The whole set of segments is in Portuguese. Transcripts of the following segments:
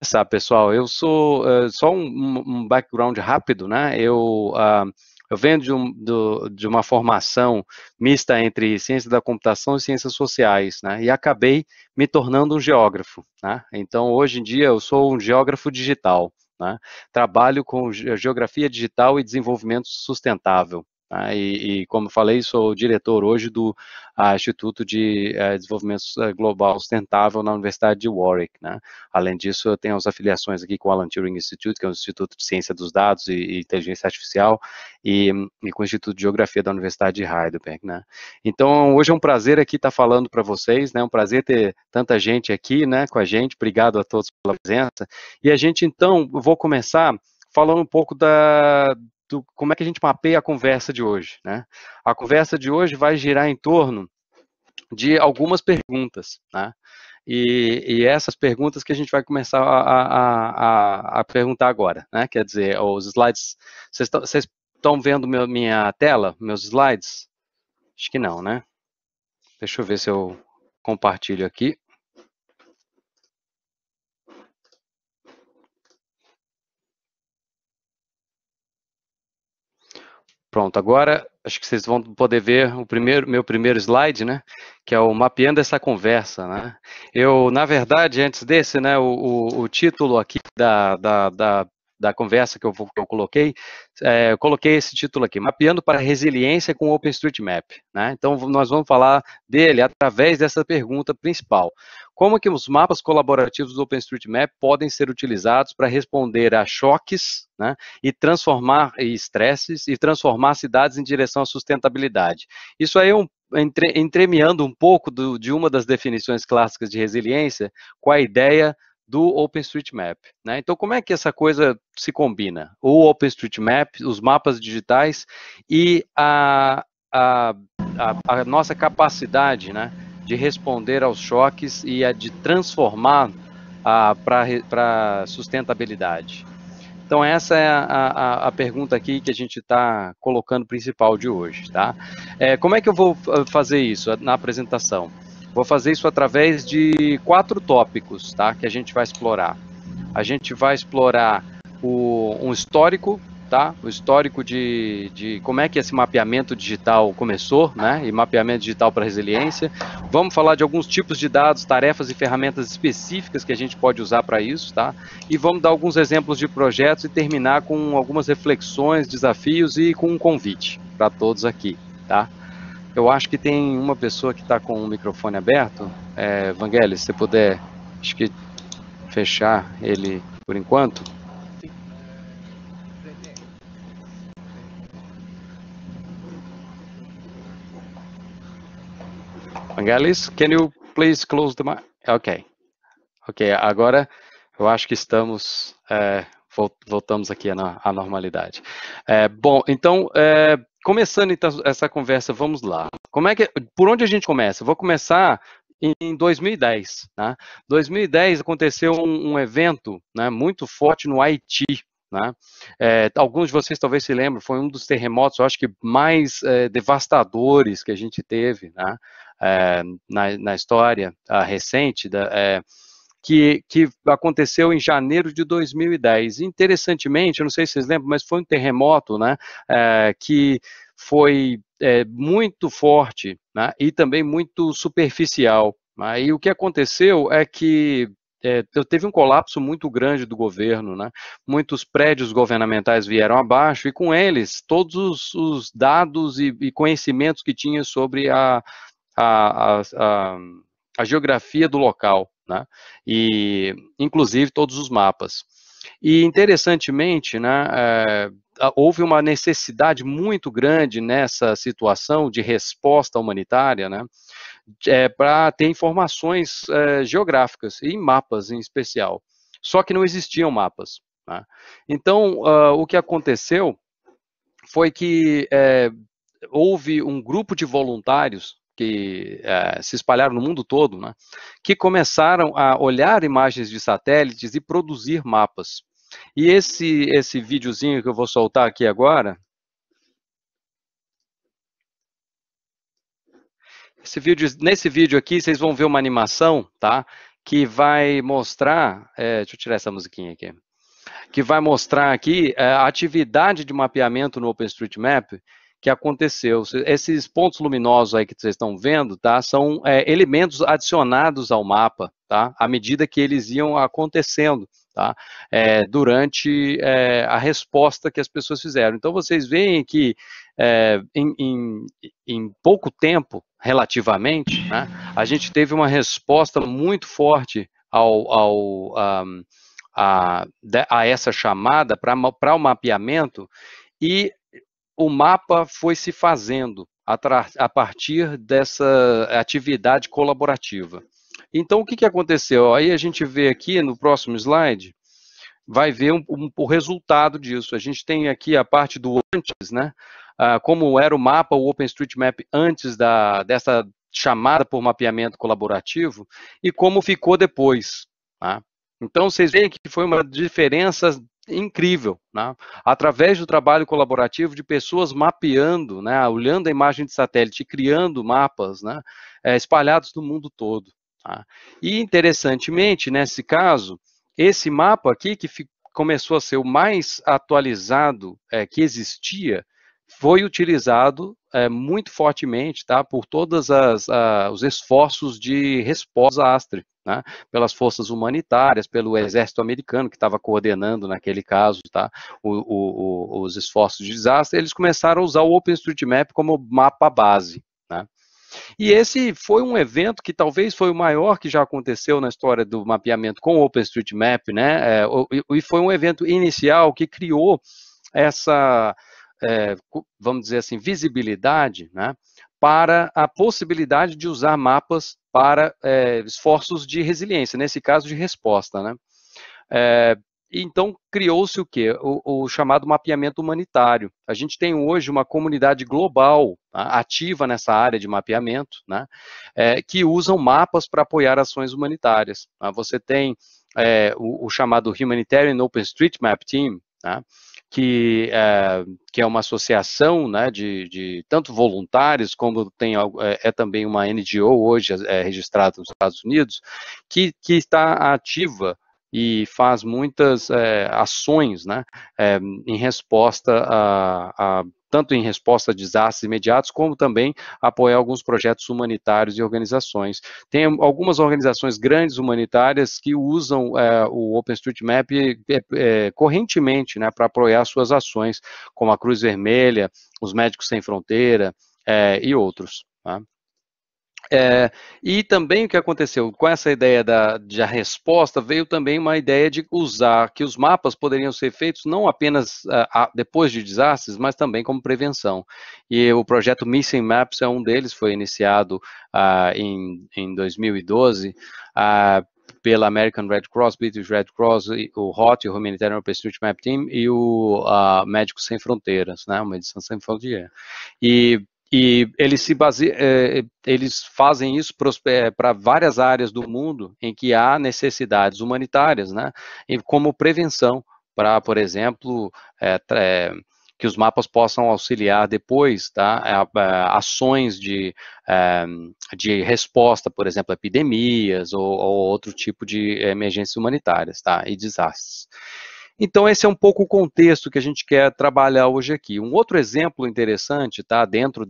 Sabe, pessoal, eu sou só um background rápido, né? Eu venho de uma formação mista entre ciência da computação e ciências sociais, né? E acabei me tornando um geógrafo, né? Então, hoje em dia, eu sou um geógrafo digital, né? Trabalho com geografia digital e desenvolvimento sustentável. Tá? Como falei, sou diretor hoje do Instituto de Desenvolvimento Global Sustentável na Universidade de Warwick, né? Além disso, eu tenho as afiliações aqui com o Alan Turing Institute, que é o Instituto de Ciência dos Dados e Inteligência Artificial, e com o Instituto de Geografia da Universidade de Heidelberg, né? Então, hoje é um prazer aqui estar falando para vocês, né? Um prazer ter tanta gente aqui, né, com a gente. Obrigado a todos pela presença. E a gente, então, eu vou começar falando um pouco como é que a gente mapeia a conversa de hoje, né? A conversa de hoje vai girar em torno de algumas perguntas, né? E essas perguntas que a gente vai começar a perguntar agora, né? Quer dizer, os slides, vocês estão vendo minha tela, meus slides? Acho que não, né? Deixa eu ver se eu compartilho aqui. Pronto, agora acho que vocês vão poder ver meu primeiro slide, né? Que é o mapeando essa conversa, né? Na verdade, antes desse, né? O título aqui da conversa que eu coloquei, eu coloquei esse título aqui, Mapeando para a Resiliência com OpenStreetMap, né? Então, nós vamos falar dele através dessa pergunta principal. Como que os mapas colaborativos do OpenStreetMap podem ser utilizados para responder a choques, né? E transformar estresses e transformar cidades em direção à sustentabilidade. Isso aí é entremeando um pouco de uma das definições clássicas de resiliência com a ideia do OpenStreetMap, né? Então, como é que essa coisa se combina? O OpenStreetMap, os mapas digitais e a nossa capacidade, né, de responder aos choques e de transformar para sustentabilidade. Então, essa é a pergunta aqui que a gente está colocando principal de hoje, tá? Como é que eu vou fazer isso na apresentação? Vou fazer isso através de 4 tópicos, tá? Que a gente vai explorar. A gente vai explorar um histórico, tá? O histórico de como é que esse mapeamento digital começou, né? E mapeamento digital para resiliência. Vamos falar de alguns tipos de dados, tarefas e ferramentas específicas que a gente pode usar para isso, tá? E vamos dar alguns exemplos de projetos e terminar com algumas reflexões, desafios e com um convite para todos aqui, tá? Eu acho que tem uma pessoa que está com o microfone aberto. Vangelis, se você puder, acho que fechar ele por enquanto. Vangelis, can you please close the mic? Ok. Ok, agora eu acho que estamos, voltamos aqui à normalidade. Bom, então, começando então essa conversa, vamos lá. Por onde a gente começa? Eu vou começar em 2010. Né? 2010 aconteceu um evento, né, muito forte no Haiti. Né? Alguns de vocês talvez se lembrem, foi um dos terremotos, eu acho que mais devastadores que a gente teve, né? Na história recente que aconteceu em janeiro de 2010. Interessantemente, eu não sei se vocês lembram, mas foi um terremoto, né, que foi muito forte, né, e também muito superficial. Né, e o que aconteceu é que teve um colapso muito grande do governo, né? Muitos prédios governamentais vieram abaixo e com eles todos os dados e conhecimentos que tinha sobre a, a, a geografia do local, né? E inclusive todos os mapas. E interessantemente, né, houve uma necessidade muito grande nessa situação de resposta humanitária, né, para ter informações geográficas e mapas em especial. Só que não existiam mapas. Né? Então, o que aconteceu foi que houve um grupo de voluntários que se espalharam no mundo todo, né, que começaram a olhar imagens de satélites e produzir mapas. E esse videozinho que eu vou soltar aqui agora, nesse vídeo aqui vocês vão ver uma animação, tá? que vai mostrar, deixa eu tirar essa musiquinha aqui, que vai mostrar aqui a atividade de mapeamento no OpenStreetMap que aconteceu. Esses pontos luminosos aí que vocês estão vendo, tá, são elementos adicionados ao mapa, tá, à medida que eles iam acontecendo, tá, durante a resposta que as pessoas fizeram. Então, vocês veem que em pouco tempo, relativamente, né, a gente teve uma resposta muito forte a essa chamada para o mapeamento, e o mapa foi se fazendo a partir dessa atividade colaborativa. Então, o que aconteceu? Aí a gente vê aqui no próximo slide, vai ver o resultado disso. A gente tem aqui a parte do antes, né? Como era o mapa, o OpenStreetMap antes dessa chamada por mapeamento colaborativo, e como ficou depois, tá? Então, vocês veem que foi uma diferença incrível, né? Através do trabalho colaborativo de pessoas mapeando, né? Olhando a imagem de satélite e criando mapas, né? Espalhados no mundo todo, tá? E, interessantemente, nesse caso, esse mapa aqui, que começou a ser o mais atualizado que existia, foi utilizado muito fortemente, tá, por todos os esforços de resposta ao desastre, né, pelas forças humanitárias, pelo exército americano, que estava coordenando naquele caso, tá, os esforços de desastre. Eles começaram a usar o OpenStreetMap como mapa base, né. E esse foi um evento que talvez foi o maior que já aconteceu na história do mapeamento com o OpenStreetMap, né? E foi um evento inicial que criou essa, vamos dizer assim, visibilidade, né, para a possibilidade de usar mapas para esforços de resiliência, nesse caso de resposta, né? Então, criou-se o quê? O chamado mapeamento humanitário. A gente tem hoje uma comunidade global, tá, ativa nessa área de mapeamento, né, que usam mapas para apoiar ações humanitárias. Tá? Você tem o chamado Humanitarian OpenStreetMap Team, tá, que é uma associação, né, de tanto voluntários, como tem também uma NGO hoje registrada nos Estados Unidos, que está ativa e faz muitas ações, né, em resposta tanto em resposta a desastres imediatos, como também apoiar alguns projetos humanitários e organizações. Tem algumas organizações grandes humanitárias que usam o OpenStreetMap correntemente, né, para apoiar suas ações, como a Cruz Vermelha, os Médicos Sem Fronteira e outros, tá? E também o que aconteceu com essa ideia da resposta, veio também uma ideia de usar que os mapas poderiam ser feitos não apenas depois de desastres, mas também como prevenção. E o projeto Missing Maps é um deles, foi iniciado em 2012, pela American Red Cross, British Red Cross, o HOT, o Humanitarian OpenStreetMap Team, e o Médicos Sem Fronteiras, né, uma edição sem fronteira. E eles fazem isso para várias áreas do mundo em que há necessidades humanitárias, né, como prevenção, para, por exemplo, que os mapas possam auxiliar depois, tá, ações de resposta, por exemplo, a epidemias ou outro tipo de emergências humanitárias, tá, e desastres. Então, esse é um pouco o contexto que a gente quer trabalhar hoje aqui. Um outro exemplo interessante, tá, dentro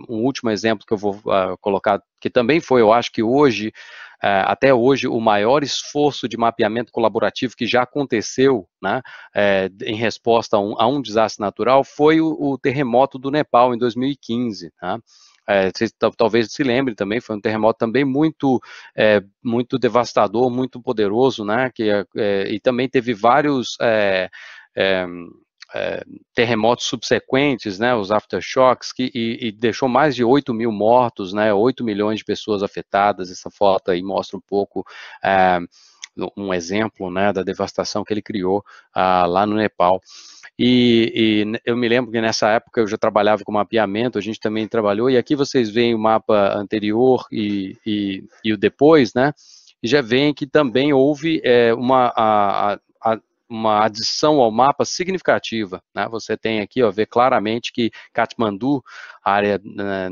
um último exemplo que eu vou colocar, que também foi, eu acho que hoje, até hoje, o maior esforço de mapeamento colaborativo que já aconteceu, né, em resposta a um desastre natural, foi o terremoto do Nepal, em 2015, tá? Vocês talvez se lembrem também, foi um terremoto também muito devastador, muito poderoso, né, e também teve vários terremotos subsequentes, né, os aftershocks, e deixou mais de 8 mil mortos, né, 8 milhões de pessoas afetadas. Essa foto aí mostra um pouco um exemplo, né, da devastação que ele criou lá no Nepal. E eu me lembro que nessa época eu já trabalhava com mapeamento, a gente também trabalhou, e aqui vocês veem o mapa anterior e o depois, né, e já veem que também houve uma adição ao mapa significativa, né? Você tem aqui, ó, ver claramente que Katmandu, a área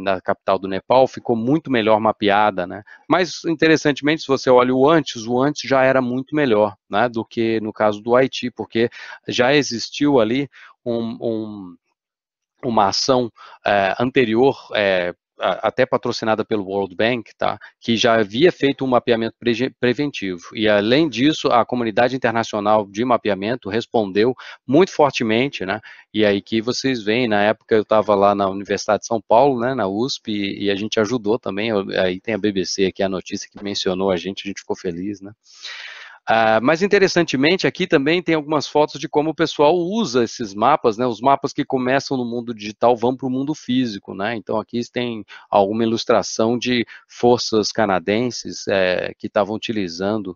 da capital do Nepal, ficou muito melhor mapeada, né? Mas, interessantemente, se você olha o antes já era muito melhor, né, do que no caso do Haiti, porque já existiu ali uma ação anterior, até patrocinada pelo World Bank, tá, que já havia feito um mapeamento preventivo. E, além disso, a comunidade internacional de mapeamento respondeu muito fortemente, né, e aí que vocês veem, na época eu estava lá na Universidade de São Paulo, né, na USP, e a gente ajudou também, aí tem a BBC aqui, a notícia que mencionou a gente ficou feliz, né. Mas, interessantemente, aqui também tem algumas fotos de como o pessoal usa esses mapas, né, os mapas que começam no mundo digital vão para o mundo físico, né, então aqui tem alguma ilustração de forças canadenses que estavam utilizando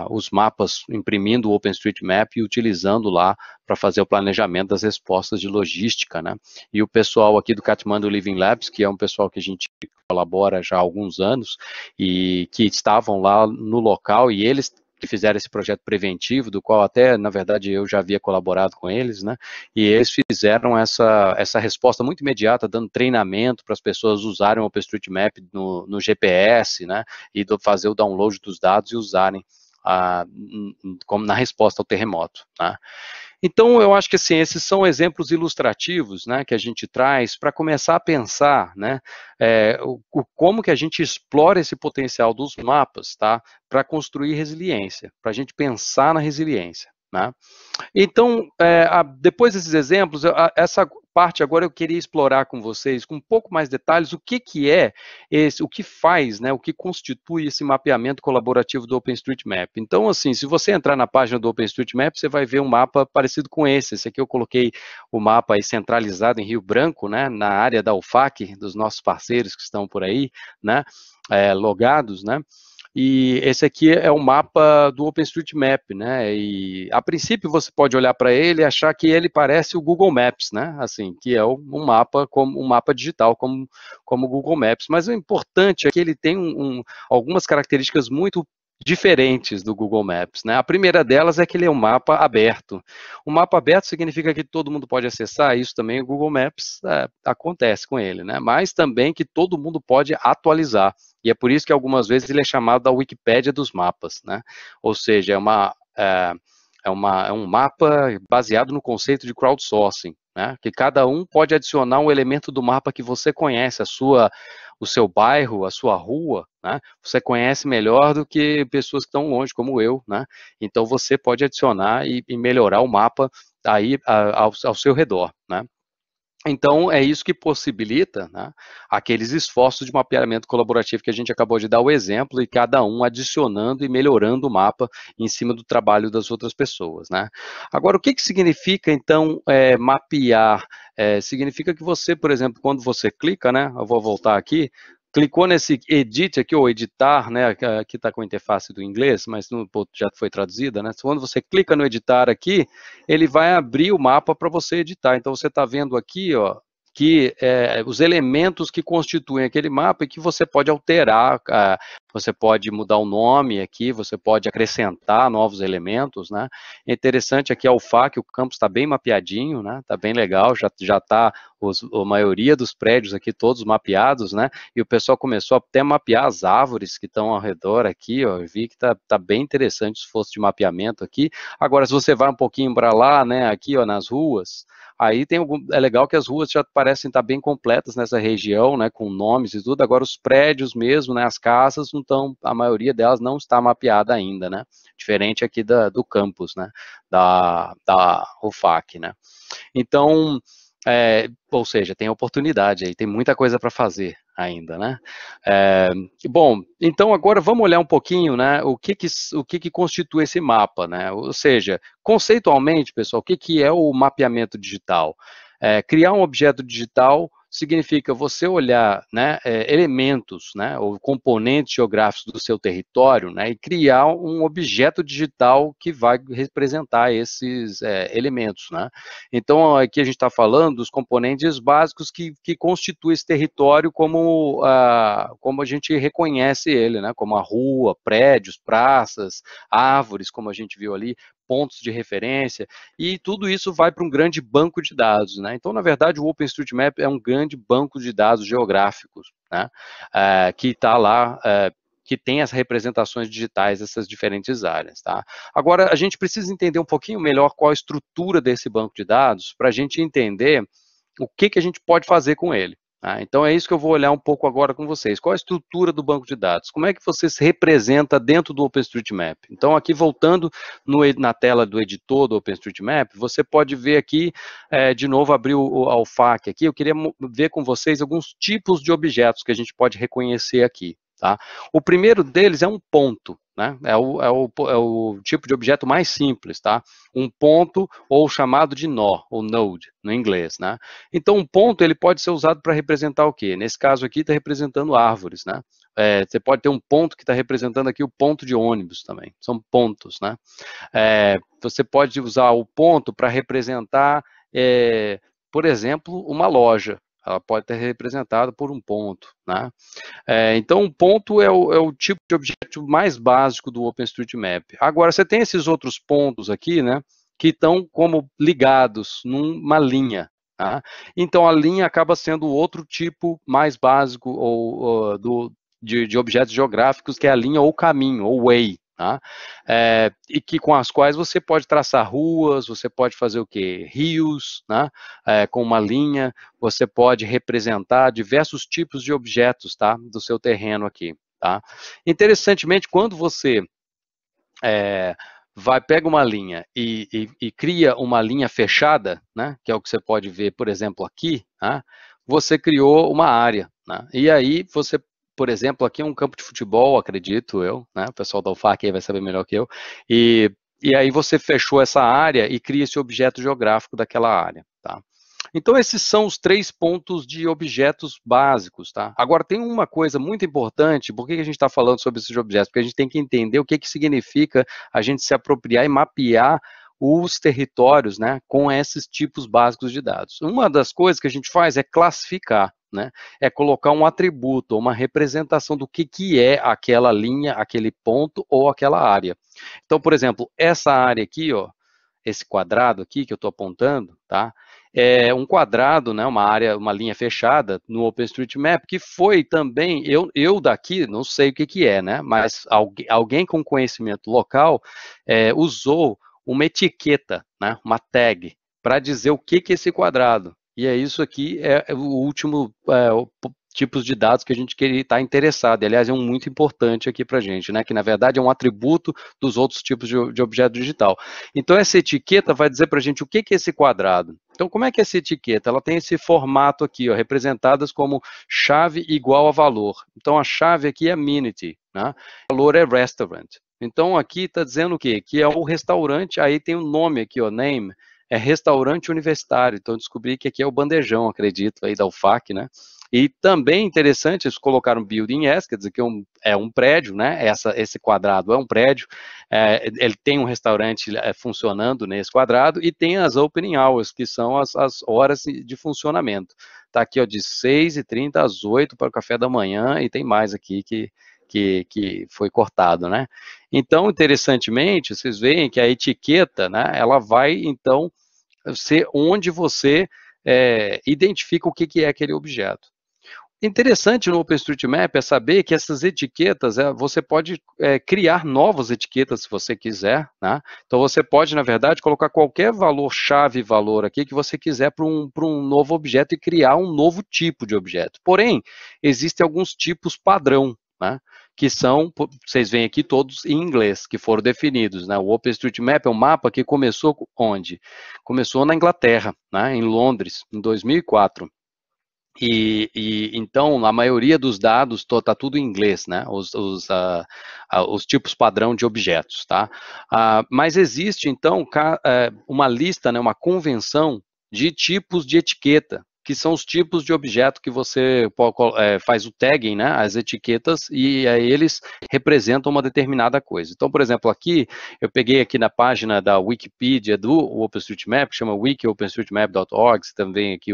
os mapas, imprimindo o OpenStreetMap e utilizando lá para fazer o planejamento das respostas de logística, né, e o pessoal aqui do Kathmandu Living Labs, que é um pessoal que a gente colabora já há alguns anos, e que estavam lá no local, e eles que fizeram esse projeto preventivo, do qual até, na verdade, eu já havia colaborado com eles, né, e eles fizeram essa resposta muito imediata, dando treinamento para as pessoas usarem o OpenStreetMap no GPS, né, e fazer o download dos dados e usarem como na resposta ao terremoto, né. Então, eu acho que assim, esses são exemplos ilustrativos, né, que a gente traz para começar a pensar, né, como que a gente explora esse potencial dos mapas, tá, para construir resiliência, para a gente pensar na resiliência, né. Então, depois desses exemplos, essa parte agora eu queria explorar com vocês, com um pouco mais detalhes, o que é esse, o que faz, né, o que constitui esse mapeamento colaborativo do OpenStreetMap. Então, assim, se você entrar na página do OpenStreetMap, você vai ver um mapa parecido com esse. Esse aqui eu coloquei o mapa aí centralizado em Rio Branco, né, na área da UFAC, dos nossos parceiros que estão por aí, né, logados, né. E esse aqui é o mapa do OpenStreetMap, né, e a princípio você pode olhar para ele e achar que ele parece o Google Maps, né, assim, que é um mapa como um mapa digital, como o Google Maps, mas o importante é que ele tem algumas características muito diferentes do Google Maps, né. A primeira delas é que ele é um mapa aberto. Um mapa aberto significa que todo mundo pode acessar, isso também o Google Maps acontece com ele, né, mas também que todo mundo pode atualizar. E é por isso que algumas vezes ele é chamado da Wikipédia dos mapas, né? Ou seja, é um mapa baseado no conceito de crowdsourcing, né? Que cada um pode adicionar um elemento do mapa que você conhece, o seu bairro, a sua rua, né? Você conhece melhor do que pessoas que estão longe, como eu, né? Então você pode adicionar e melhorar o mapa aí ao seu redor, né? Então, é isso que possibilita, né, aqueles esforços de mapeamento colaborativo que a gente acabou de dar o exemplo, e cada um adicionando e melhorando o mapa em cima do trabalho das outras pessoas, né. Agora, o que significa, então, mapear? Significa que você, por exemplo, quando você clica, né, eu vou voltar aqui, clicou nesse edit aqui, ou editar, né, aqui está com a interface do inglês, mas já foi traduzida, né, quando você clica no editar aqui, ele vai abrir o mapa para você editar. Então, você está vendo aqui, ó, que os elementos que constituem aquele mapa e que você pode alterar, você pode mudar o nome aqui, você pode acrescentar novos elementos, né? É interessante aqui a UFAC, o campus está bem mapeadinho, né? Está bem legal, já está a maioria dos prédios aqui todos mapeados, né? E o pessoal começou até a mapear as árvores que estão ao redor aqui, ó, eu vi que tá bem interessante o esforço de mapeamento aqui. Agora, se você vai um pouquinho para lá, né, aqui, ó, nas ruas, aí é legal que as ruas já parecem estar bem completas nessa região, né, com nomes e tudo. Agora, os prédios mesmo, né, as casas, não estão, a maioria delas não está mapeada ainda, né, diferente aqui do campus, né, da UFAC, né. Então, ou seja, tem oportunidade aí, tem muita coisa para fazer ainda, né. Bom, então agora vamos olhar um pouquinho, né, o que constitui esse mapa, né, ou seja, conceitualmente, pessoal, o que é o mapeamento digital? Criar um objeto digital significa você olhar, né, elementos, né, ou componentes geográficos do seu território, né, e criar um objeto digital que vai representar esses elementos, né. Então, aqui a gente está falando dos componentes básicos que constituem esse território como a gente reconhece ele, né, como a rua, prédios, praças, árvores, como a gente viu ali, pontos de referência, e tudo isso vai para um grande banco de dados, né? Então, na verdade, o OpenStreetMap é um grande banco de dados geográficos, né? Que está lá, que tem as representações digitais dessas diferentes áreas, tá? Agora, a gente precisa entender um pouquinho melhor qual a estrutura desse banco de dados, para a gente entender o que a gente pode fazer com ele. Tá? Então, é isso que eu vou olhar um pouco agora com vocês. Qual a estrutura do banco de dados? Como é que você se representa dentro do OpenStreetMap? Então, aqui voltando na tela do editor do OpenStreetMap, você pode ver aqui, de novo, abrir o Alfac aqui, eu queria ver com vocês alguns tipos de objetos que a gente pode reconhecer aqui. Tá? O primeiro deles é um ponto, né? É o tipo de objeto mais simples, tá? Um ponto, ou chamado de nó, ou node, no inglês, né? Então, um ponto, ele pode ser usado para representar o quê? Nesse caso aqui, está representando árvores, né? Você pode ter um ponto que está representando aqui o ponto de ônibus também, são pontos, né? Você pode usar o ponto para representar, por exemplo, uma loja. Ela pode ser representada por um ponto, né? Então, um ponto é o tipo de objeto mais básico do OpenStreetMap. Agora, você tem esses outros pontos aqui, né, que estão como ligados numa linha. Tá? Então, a linha acaba sendo outro tipo mais básico de objetos geográficos, que é a linha ou caminho, ou way. Tá? E que com as quais você pode traçar ruas, você pode fazer o quê? Rios, né? Com uma linha, você pode representar diversos tipos de objetos, tá? Do seu terreno aqui, tá? Interessantemente, quando você pega uma linha e cria uma linha fechada, né? Que é o que você pode ver, por exemplo, aqui, tá? Você criou uma área, né? E aí você, por exemplo, aqui é um campo de futebol, acredito eu, né? O pessoal da UFAC aí vai saber melhor que eu. E aí você fechou essa área e cria esse objeto geográfico daquela área, tá? Então, esses são os 3 pontos de objetos básicos, tá? Agora, tem uma coisa muito importante, por que a gente está falando sobre esses objetos? Porque a gente tem que entender o que significa a gente se apropriar e mapear os territórios, né, com esses tipos básicos de dados. Uma das coisas que a gente faz é classificar, né, é colocar um atributo, uma representação do que é aquela linha, aquele ponto ou aquela área. Então, por exemplo, essa área aqui, ó, esse quadrado aqui que eu estou apontando, tá? É um quadrado, né, uma área, uma linha fechada no OpenStreetMap, que foi também, eu daqui não sei o que é, né, mas alguém com conhecimento local usou uma etiqueta, né, uma tag, para dizer o que é esse quadrado. E é isso aqui, é o último tipos de dados que a gente queria estar interessado. E, aliás, é um muito importante aqui para a gente, né? Que na verdade é um atributo dos outros tipos de objeto digital. Então, essa etiqueta vai dizer para a gente o que é esse quadrado. Então, como é que é essa etiqueta? Ela tem esse formato aqui, ó, representadas como chave igual a valor. Então, a chave aqui é amenity, né? O valor é restaurant. Então, aqui está dizendo o quê? Que é o restaurante, aí tem o nome aqui, ó, name, é restaurante universitário. Então, descobri que aqui é o bandejão, acredito, aí da UFAC, né? E também interessante, eles colocaram building as, quer dizer que é um prédio, né? Esse quadrado é um prédio, ele tem um restaurante funcionando nesse quadrado e tem as opening hours, que são as horas de funcionamento. Está aqui, ó, de 6h30 às 8 para o café da manhã, e tem mais aqui que foi cortado, né? Então, interessantemente, vocês veem que a etiqueta, né, ela vai, então, ser onde você identifica o que é aquele objeto. Interessante no OpenStreetMap é saber que essas etiquetas, você pode criar novas etiquetas se você quiser, né? Então você pode, na verdade, colocar qualquer valor, chave valor aqui que você quiser para um novo objeto e criar um novo tipo de objeto. Porém, existem alguns tipos padrão, né? Que são, vocês veem aqui todos em inglês, que foram definidos, né? O OpenStreetMap é um mapa que começou onde? Começou na Inglaterra, né? Em Londres, em 2004. Então, a maioria dos dados está tudo em inglês, né? Os tipos padrão de objetos, tá? Mas existe, então, uma lista, né, uma convenção de tipos de etiqueta, que são os tipos de objeto que você faz o tagging, né, as etiquetas, e aí eles representam uma determinada coisa. Então, por exemplo, aqui, eu peguei aqui na página da Wikipedia do OpenStreetMap, que chama wiki-openstreetmap.org, também aqui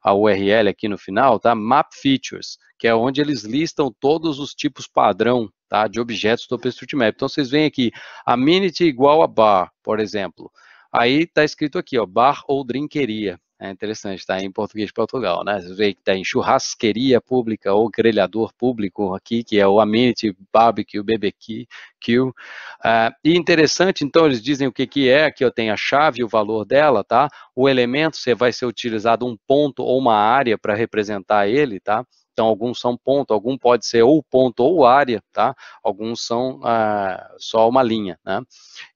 a URL aqui no final, tá? Map Features, que é onde eles listam todos os tipos padrão, tá, de objetos do OpenStreetMap. Então, vocês veem aqui, amenity igual a bar, por exemplo. Aí está escrito aqui, ó, bar ou drinqueria. É interessante, está em português de Portugal, né? Você vê que está em churrasqueria pública ou grelhador público aqui, que é o amenity, barbecue, BBQ. E interessante, então, eles dizem o que é, aqui eu tenho a chave e o valor dela, tá? O elemento vai ser utilizado um ponto ou uma área para representar ele, tá? Então, alguns são ponto, algum pode ser ou ponto ou área, tá? Alguns são só uma linha, né?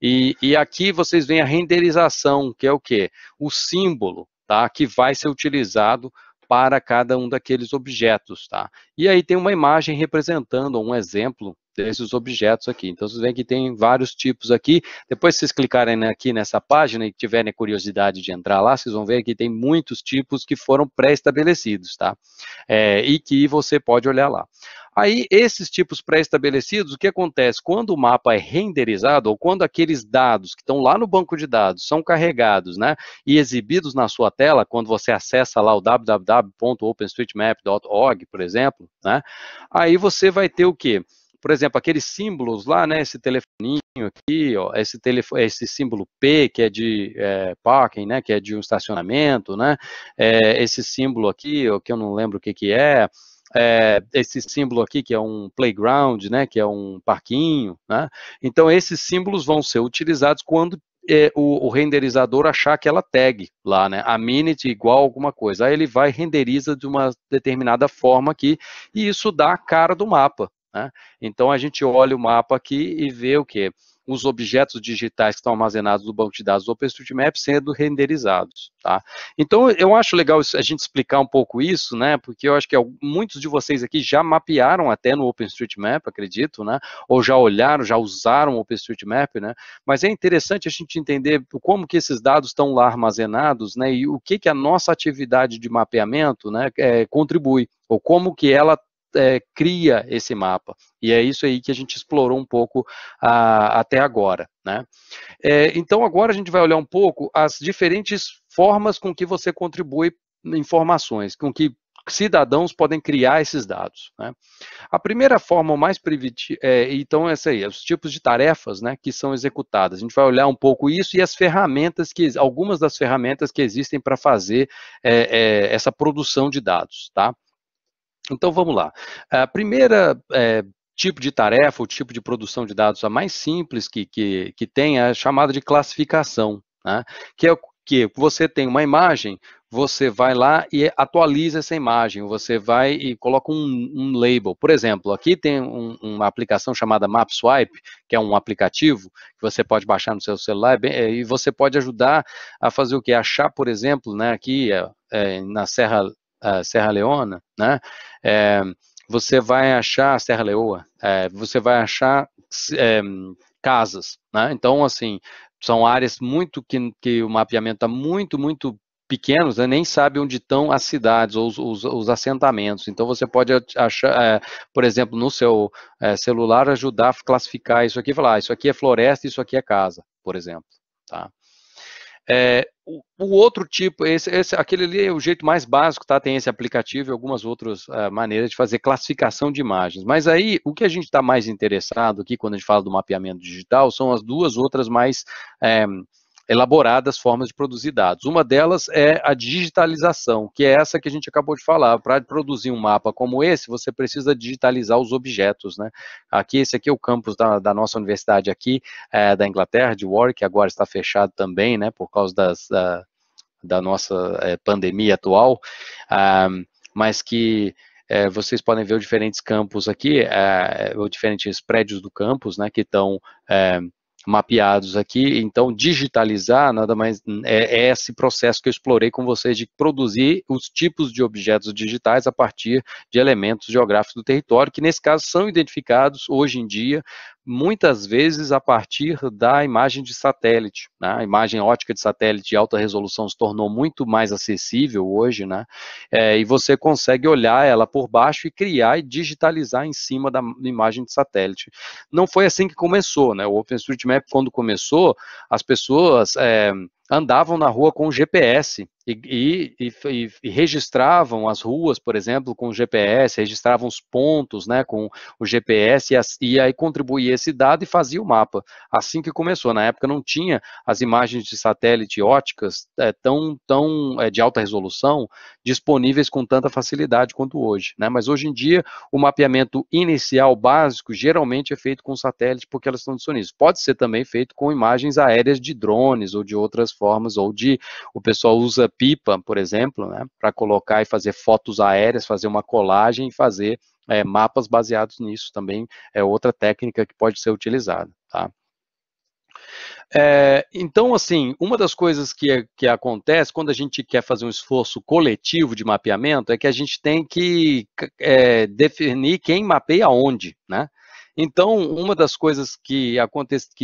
E aqui vocês veem a renderização, que é o quê? O símbolo, tá? Que vai ser utilizado para cada um daqueles objetos, tá? E aí tem uma imagem representando um exemplo desses objetos aqui. Então, vocês veem que tem vários tipos aqui. Depois, se vocês clicarem aqui nessa página e tiverem curiosidade de entrar lá, vocês vão ver que tem muitos tipos que foram pré-estabelecidos, tá? E que você pode olhar lá. Aí, esses tipos pré-estabelecidos, o que acontece? Quando o mapa é renderizado, ou quando aqueles dados que estão lá no banco de dados são carregados, né, e exibidos na sua tela, quando você acessa lá o www.openstreetmap.org, por exemplo, né, aí você vai ter o quê? Por exemplo, aqueles símbolos lá, né, esse telefoninho aqui, ó, esse símbolo P, que é de parking, né, que é de um estacionamento, né, esse símbolo aqui, ó, que eu não lembro o que é, esse símbolo aqui, que é um playground, né, que é um parquinho, né? Então, esses símbolos vão ser utilizados quando o renderizador achar aquela tag lá, né, amenity igual alguma coisa. Aí ele vai renderiza de uma determinada forma aqui, e isso dá a cara do mapa, né? Então, a gente olha o mapa aqui e vê o quê? Os objetos digitais que estão armazenados no banco de dados do OpenStreetMap sendo renderizados, tá? Então, eu acho legal a gente explicar um pouco isso, né, porque eu acho que muitos de vocês aqui já mapearam até no OpenStreetMap, acredito, né, ou já olharam, já usaram o OpenStreetMap, né, mas é interessante a gente entender como que esses dados estão lá armazenados, né, e o que a nossa atividade de mapeamento, né, contribui, ou como que ela cria esse mapa. E é isso aí que a gente explorou um pouco até agora, né. Então, agora a gente vai olhar um pouco as diferentes formas com que você contribui informações, com que cidadãos podem criar esses dados, né. A primeira forma mais primitiva, então, essa aí, os tipos de tarefas, né, que são executadas. A gente vai olhar um pouco isso e as ferramentas, algumas das ferramentas que existem para fazer essa produção de dados, tá? Então, vamos lá. A primeira tipo de tarefa, o tipo de produção de dados a mais simples que tem é a chamada de classificação, né? Que é o que você tem uma imagem, você vai lá e atualiza essa imagem, você vai e coloca um label. Por exemplo, aqui tem uma aplicação chamada MapSwipe, que é um aplicativo que você pode baixar no seu celular, e você pode ajudar a fazer o quê? Achar, por exemplo, né, aqui na Serra Leona, né, você vai achar Serra Leoa, você vai achar casas, né? Então, assim, são áreas muito que o mapeamento está muito pequenos, né? Nem sabe onde estão as cidades ou os assentamentos. Então, você pode achar, por exemplo, no seu celular, ajudar a classificar isso aqui, falar, isso aqui é floresta, isso aqui é casa, por exemplo, tá? O outro tipo, aquele ali é o jeito mais básico, tá? Tem esse aplicativo e algumas outras maneiras de fazer classificação de imagens. Mas aí, o que a gente está mais interessado aqui, quando a gente fala do mapeamento digital, são as duas outras mais elaboradas formas de produzir dados. Uma delas é a digitalização, que é essa que a gente acabou de falar. Para produzir um mapa como esse, você precisa digitalizar os objetos, né? Esse aqui é o campus da nossa universidade aqui, da Inglaterra, de Warwick, que agora está fechado também, né, por causa da nossa pandemia atual, mas que vocês podem ver os diferentes campos aqui, os diferentes prédios do campus, né, que estão mapeados aqui. Então, digitalizar nada mais é esse processo que eu explorei com vocês de produzir os tipos de objetos digitais a partir de elementos geográficos do território, que nesse caso são identificados hoje em dia muitas vezes a partir da imagem de satélite, né? A imagem ótica de satélite de alta resolução se tornou muito mais acessível hoje, né? E você consegue olhar ela por baixo e criar e digitalizar em cima da imagem de satélite. Não foi assim que começou, né? O OpenStreetMap, quando começou, as pessoas andavam na rua com o GPS e registravam as ruas, por exemplo, com o GPS, registravam os pontos, né, com o GPS, e aí contribuía esse dado e fazia o mapa. Assim que começou. Na época não tinha as imagens de satélite óticas tão de alta resolução disponíveis com tanta facilidade quanto hoje, né? Mas hoje em dia o mapeamento inicial básico geralmente é feito com satélite porque elas estão disponíveis. Pode ser também feito com imagens aéreas de drones ou de outras formas, ou o pessoal usa pipa, por exemplo, né, para colocar e fazer fotos aéreas, fazer uma colagem e fazer mapas baseados nisso também é outra técnica que pode ser utilizada, tá? Então, assim, uma das coisas que acontece quando a gente quer fazer um esforço coletivo de mapeamento é que a gente tem que definir quem mapeia onde, né? Então, uma das coisas que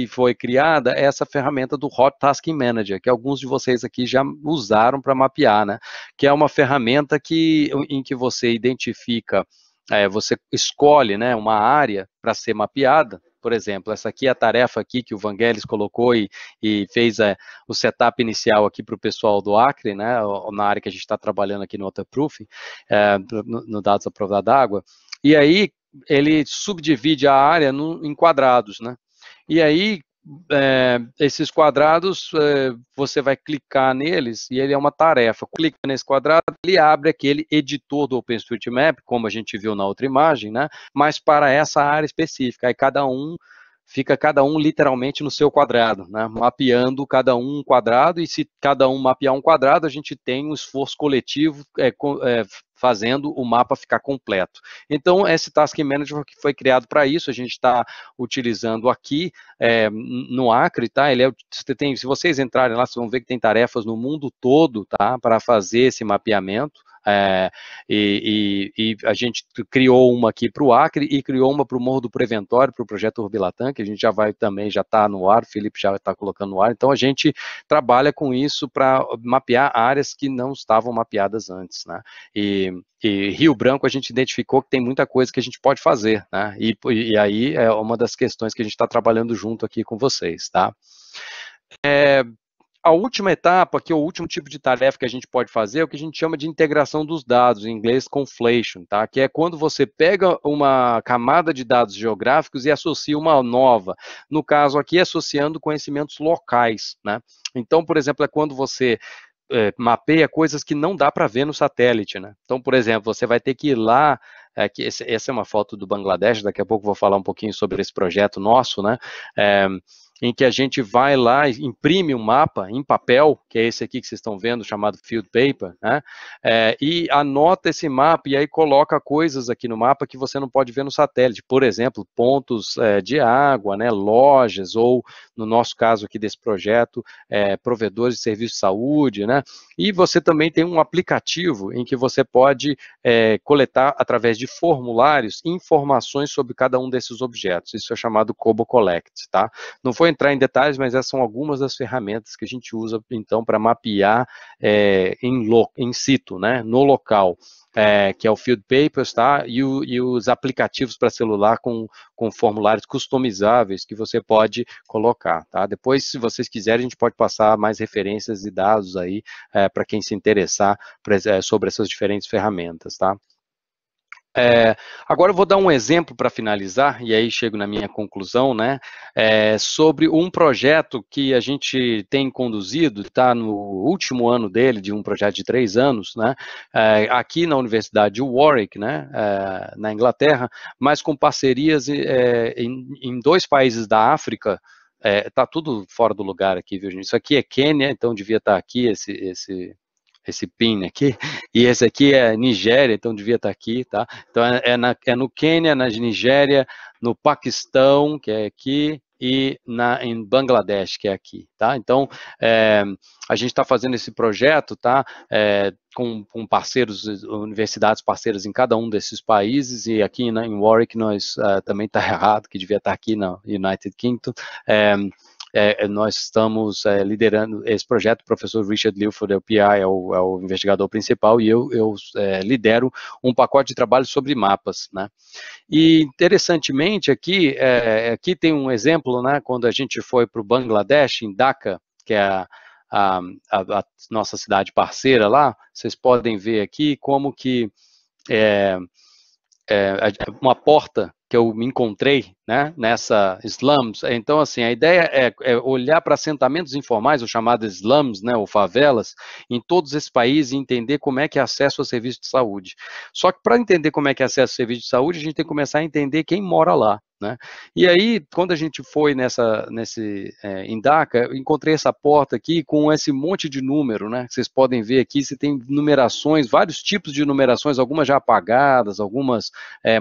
foi criada é essa ferramenta do Hot Tasking Manager, que alguns de vocês aqui já usaram para mapear, né? Que é uma ferramenta em que você identifica, você escolhe, né, uma área para ser mapeada. Por exemplo, essa aqui é a tarefa aqui que o Vangelis colocou e fez o setup inicial aqui para o pessoal do Acre, né, na área que a gente está trabalhando aqui no Waterproofing, no dados à prova d'água. E aí ele subdivide a área em quadrados, né? E aí esses quadrados, você vai clicar neles e ele é uma tarefa. Clica nesse quadrado, ele abre aquele editor do OpenStreetMap, como a gente viu na outra imagem, né? Mas para essa área específica. Aí fica cada um literalmente no seu quadrado, né? Mapeando cada um quadrado, e se cada um mapear um quadrado, a gente tem um esforço coletivo fazendo o mapa ficar completo. Então, esse Task Manager que foi criado para isso, a gente está utilizando aqui no Acre, tá? Se vocês entrarem lá, vocês vão ver que tem tarefas no mundo todo, tá? Para fazer esse mapeamento. E a gente criou uma aqui para o Acre e criou uma para o Morro do Preventório, para o projeto Urbilatã, que a gente já está no ar, o Felipe já está colocando no ar. Então a gente trabalha com isso para mapear áreas que não estavam mapeadas antes, né? E Rio Branco a gente identificou que tem muita coisa que a gente pode fazer, né? E aí é uma das questões que a gente está trabalhando junto aqui com vocês, tá? A última etapa, que é o último tipo de tarefa que a gente pode fazer, é o que a gente chama de integração dos dados, em inglês conflation, tá? Que é quando você pega uma camada de dados geográficos e associa uma nova. No caso aqui, associando conhecimentos locais, né? Então, por exemplo, é quando você mapeia coisas que não dá para ver no satélite, né? Então, por exemplo, você vai ter que ir lá, essa é uma foto do Bangladesh, daqui a pouco vou falar um pouquinho sobre esse projeto nosso, né? Em que a gente vai lá e imprime um mapa em papel, que é esse aqui que vocês estão vendo, chamado Field Paper, né? E anota esse mapa e aí coloca coisas aqui no mapa que você não pode ver no satélite. Por exemplo, pontos de água, né? Lojas, ou, no nosso caso aqui desse projeto, provedores de serviço de saúde, né? E você também tem um aplicativo em que você pode coletar, através de formulários, informações sobre cada um desses objetos. Isso é chamado Kobo Collect, tá? Não vou entrar em detalhes, mas essas são algumas das ferramentas que a gente usa, então, para mapear in situ, né, no local, que é o Field Papers, tá, e os aplicativos para celular com formulários customizáveis que você pode colocar, tá. Depois, se vocês quiserem, a gente pode passar mais referências e dados aí para quem se interessar sobre essas diferentes ferramentas, tá. Agora eu vou dar um exemplo para finalizar, e aí chego na minha conclusão, né, sobre um projeto que a gente tem conduzido, está no último ano dele, de um projeto de 3 anos, né, aqui na Universidade de Warwick, né, na Inglaterra, mas com parcerias em 2 países da África. Tá tudo fora do lugar aqui, viu, gente? Isso aqui é Quênia, então devia estar aqui esse pin aqui, e esse aqui é Nigéria, então devia estar aqui, tá? Então é no Quênia, na Nigéria, no Paquistão, que é aqui, e em Bangladesh, que é aqui, tá? Então, a gente está fazendo esse projeto, tá? Com parceiros, universidades parceiras em cada um desses países, e aqui em Warwick nós também está errado, que devia estar aqui no United Kingdom. Nós estamos liderando esse projeto. O professor Richard Lilford, o PI, é o investigador principal, e eu lidero um pacote de trabalho sobre mapas, né? E, interessantemente, aqui tem um exemplo, né, quando a gente foi para o Bangladesh, em Dhaka, que é a nossa cidade parceira lá, vocês podem ver aqui como que uma porta que eu me encontrei, né, nessa slums. Então, assim, a ideia é olhar para assentamentos informais, os chamados slums, né, ou favelas, em todos esses países e entender como é que é acesso ao serviço de saúde. Só que para entender como é que é acesso ao serviço de saúde, a gente tem que começar a entender quem mora lá, né? E aí, quando a gente foi em Dhaka, eu encontrei essa porta aqui com esse monte de número, né? Vocês podem ver aqui, você tem numerações, vários tipos de numerações, algumas já apagadas, algumas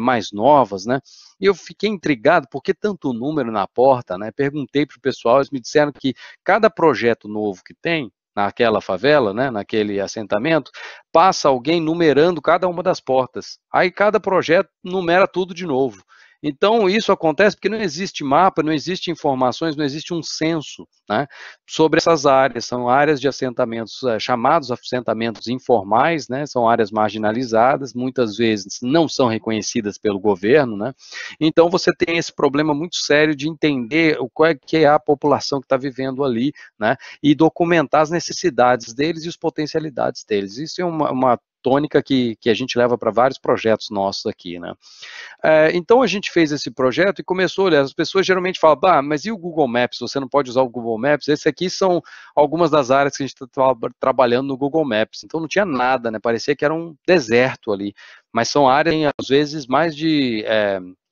mais novas, né? E eu fiquei intrigado, por que tanto número na porta, né? Perguntei para o pessoal, eles me disseram que cada projeto novo que tem, naquela favela, né, naquele assentamento, passa alguém numerando cada uma das portas. Aí cada projeto numera tudo de novo. Então, isso acontece porque não existe mapa, não existe informações, não existe um censo, né, sobre essas áreas. São áreas de assentamentos, chamados assentamentos informais, né, são áreas marginalizadas, muitas vezes não são reconhecidas pelo governo, né. Então, você tem esse problema muito sério de entender qual é que é a população que está vivendo ali, né, e documentar as necessidades deles e as potencialidades deles. Isso é uma tônica que a gente leva para vários projetos nossos aqui, né. Então a gente fez esse projeto e começou a olhar, as pessoas geralmente falam, mas e o Google Maps? Você não pode usar o Google Maps? Esse aqui são algumas das áreas que a gente está trabalhando no Google Maps, então não tinha nada, né, parecia que era um deserto ali, mas são áreas, às vezes, mais de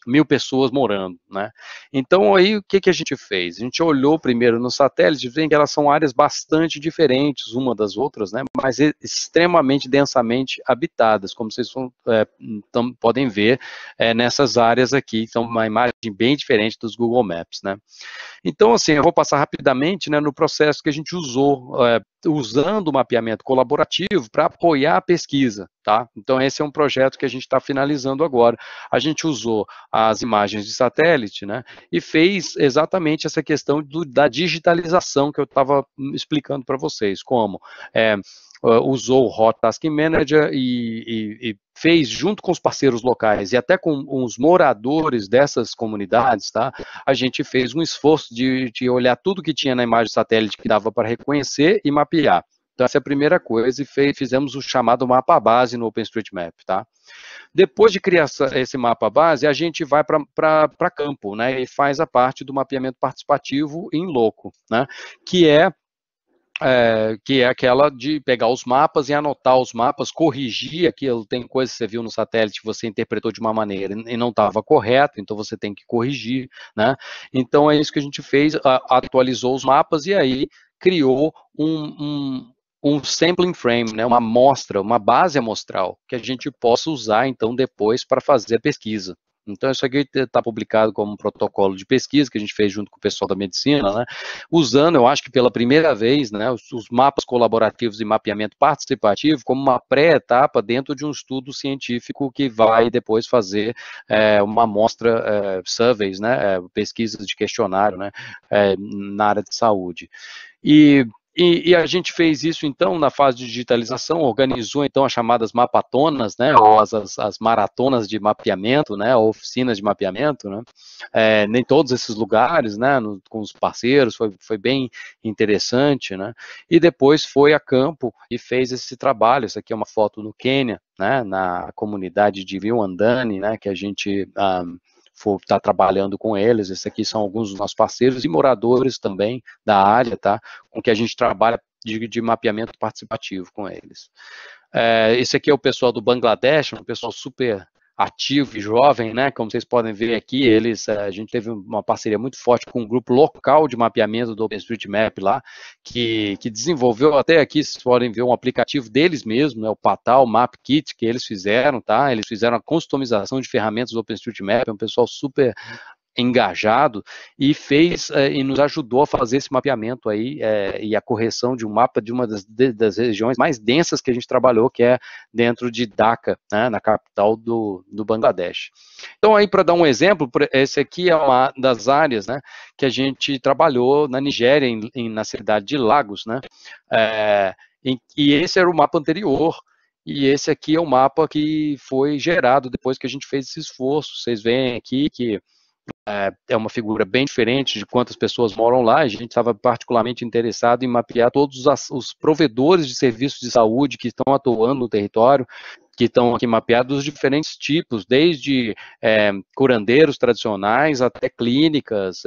1.000 pessoas morando, né? Então aí o que a gente fez? A gente olhou primeiro no satélite e vê que elas são áreas bastante diferentes uma das outras, né? Mas extremamente densamente habitadas, como vocês podem ver nessas áreas aqui, são uma imagem bem diferente dos Google Maps, né? Então, assim, eu vou passar rapidamente, né, no processo que a gente usou, usando o mapeamento colaborativo para apoiar a pesquisa, tá? Então, esse é um projeto que a gente está finalizando agora. A gente usou as imagens de satélite, né, e fez exatamente essa questão da digitalização que eu estava explicando para vocês, como usou o Hot Task Manager e fez, junto com os parceiros locais e até com os moradores dessas comunidades, tá? A gente fez um esforço de olhar tudo que tinha na imagem satélite que dava para reconhecer e mapear. Então, essa é a primeira coisa, e fizemos o chamado mapa base no OpenStreetMap, tá? Depois de criar esse mapa base, a gente vai para campo, né? E faz a parte do mapeamento participativo em loco, né? Que é aquela de pegar os mapas e anotar os mapas, corrigir aquilo, tem coisas que você viu no satélite que você interpretou de uma maneira e não estava correto, então você tem que corrigir, né? Então é isso que a gente fez, atualizou os mapas e aí criou um sampling frame, né, uma amostra, uma base amostral, que a gente possa usar então depois para fazer a pesquisa. Então, isso aqui está publicado como um protocolo de pesquisa que a gente fez junto com o pessoal da medicina, né, usando, eu acho que pela primeira vez, né, os mapas colaborativos de mapeamento participativo como uma pré-etapa dentro de um estudo científico que vai depois fazer uma amostra, surveys, né, pesquisas de questionário, né, na área de saúde. E a gente fez isso, então, na fase de digitalização, organizou, então, as chamadas mapatonas, né, ou as maratonas de mapeamento, né, ou oficinas de mapeamento, né, em todos esses lugares, né, com os parceiros, foi bem interessante, né, e depois foi a campo e fez esse trabalho. Essa aqui é uma foto no Quênia, né, na comunidade de Viwandani, né, que a gente está trabalhando com eles. Esses aqui são alguns dos nossos parceiros e moradores também da área, tá? Com que a gente trabalha de mapeamento participativo com eles. Esse aqui é o pessoal do Bangladesh, um pessoal super ativo e jovem, né? Como vocês podem ver aqui, a gente teve uma parceria muito forte com um grupo local de mapeamento do OpenStreetMap lá, que desenvolveu até aqui, vocês podem ver um aplicativo deles mesmo, né? O Patal Map Kit que eles fizeram, tá? Eles fizeram a customização de ferramentas do OpenStreetMap, é um pessoal super engajado e e nos ajudou a fazer esse mapeamento aí e a correção de um mapa de uma das regiões mais densas que a gente trabalhou, que é dentro de Dhaka, né, na capital do Bangladesh. Então aí, para dar um exemplo, esse aqui é uma das áreas, né, que a gente trabalhou na Nigéria, na cidade de Lagos, né, e esse era o mapa anterior. E esse aqui é o mapa que foi gerado depois que a gente fez esse esforço. Vocês veem aqui que é uma figura bem diferente de quantas pessoas moram lá. A gente estava particularmente interessado em mapear todos os provedores de serviços de saúde que estão atuando no território, que estão aqui mapeados dos diferentes tipos, desde curandeiros tradicionais até clínicas.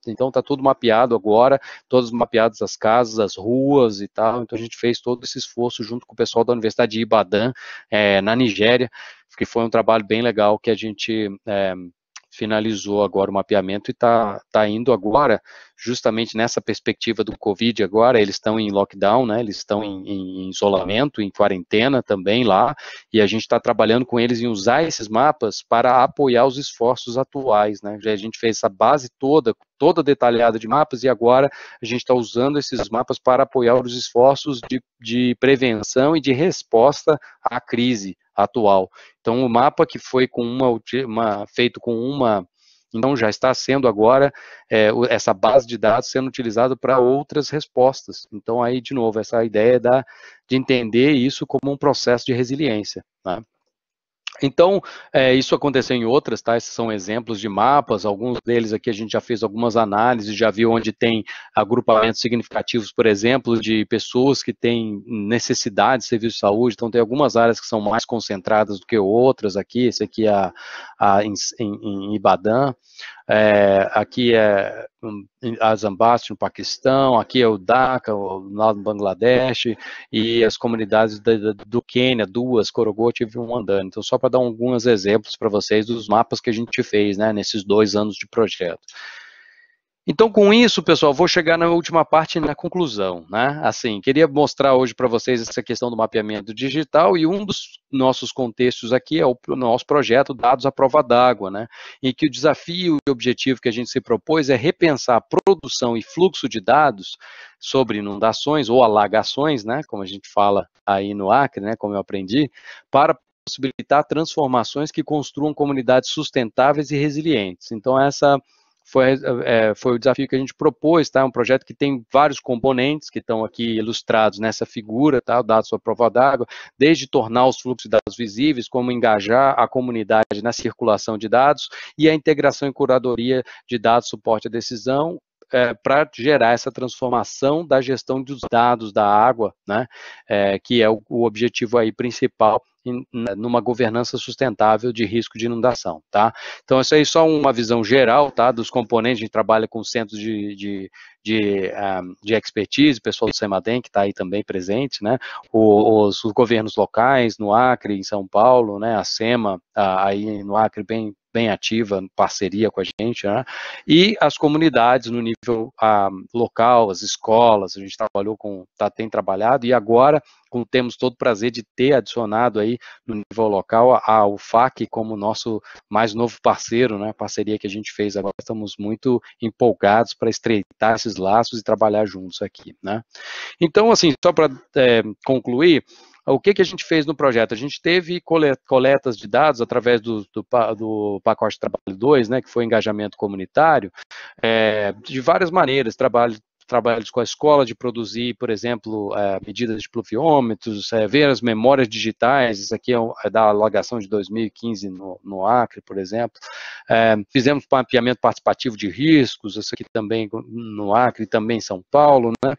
Então está tudo mapeado agora, todos mapeados as casas, as ruas e tal. Então a gente fez todo esse esforço junto com o pessoal da Universidade de Ibadan, na Nigéria, que foi um trabalho bem legal que a gente finalizou agora o mapeamento e está indo agora, justamente nessa perspectiva do Covid agora, eles estão em lockdown, né, eles estão em isolamento, em quarentena também lá, e a gente está trabalhando com eles em usar esses mapas para apoiar os esforços atuais, né, a gente fez essa base toda detalhada de mapas, e agora a gente está usando esses mapas para apoiar os esforços de prevenção e de resposta à crise atual. Então, o mapa que foi com feito com uma, então já está sendo agora essa base de dados sendo utilizada para outras respostas. Então, aí, de novo, essa ideia de entender isso como um processo de resiliência, né? Então, isso aconteceu em outras, tá? Esses são exemplos de mapas, alguns deles aqui a gente já fez algumas análises, já viu onde tem agrupamentos significativos, por exemplo, de pessoas que têm necessidade de serviço de saúde. Então, tem algumas áreas que são mais concentradas do que outras aqui, esse aqui é em Ibadan, aqui é Azambast, no Paquistão, aqui é o Dhaka, no Bangladesh, e as comunidades do Quênia, duas, Korogote e Andando. Então, só para dar alguns exemplos para vocês dos mapas que a gente fez, né, nesses 2 anos de projeto. Então, com isso, pessoal, vou chegar na última parte, na conclusão, né? Assim, queria mostrar hoje para vocês essa questão do mapeamento digital, e um dos nossos contextos aqui é o nosso projeto Dados à Prova d'Água, né? Em que o desafio e o objetivo que a gente se propôs é repensar a produção e fluxo de dados sobre inundações ou alagações, né? Como a gente fala aí no Acre, né? Como eu aprendi, para possibilitar transformações que construam comunidades sustentáveis e resilientes. Então, essa foi o desafio que a gente propôs, tá? Um projeto que tem vários componentes que estão aqui ilustrados nessa figura, tá? Dados à prova d'água, desde tornar os fluxos de dados visíveis, como engajar a comunidade na circulação de dados e a integração e curadoria de dados, suporte à decisão, para gerar essa transformação da gestão dos dados da água, né? Que é o objetivo aí principal numa governança sustentável de risco de inundação, tá? Então, isso aí é só uma visão geral, tá, dos componentes. A gente trabalha com centros de expertise, o pessoal do CEMADEM, que está aí também presente, né, os governos locais, no Acre, em São Paulo, né, a SEMA, aí no Acre, bem ativa, parceria com a gente, né, e as comunidades no nível local, as escolas, a gente trabalhou tem trabalhado, e agora temos todo o prazer de ter adicionado aí no nível local a UFAC como nosso mais novo parceiro, né, parceria que a gente fez agora. Estamos muito empolgados para estreitar esses laços e trabalhar juntos aqui, né. Então, assim, só para concluir, o que a gente fez no projeto? A gente teve coletas de dados através do pacote de trabalho 2, né, que foi engajamento comunitário, de várias maneiras, trabalhos com a escola de produzir, por exemplo, medidas de pluviômetros, ver as memórias digitais. Isso aqui é da alagação de 2015 no Acre, por exemplo. Fizemos mapeamento participativo de riscos, isso aqui também no Acre, também em São Paulo, né?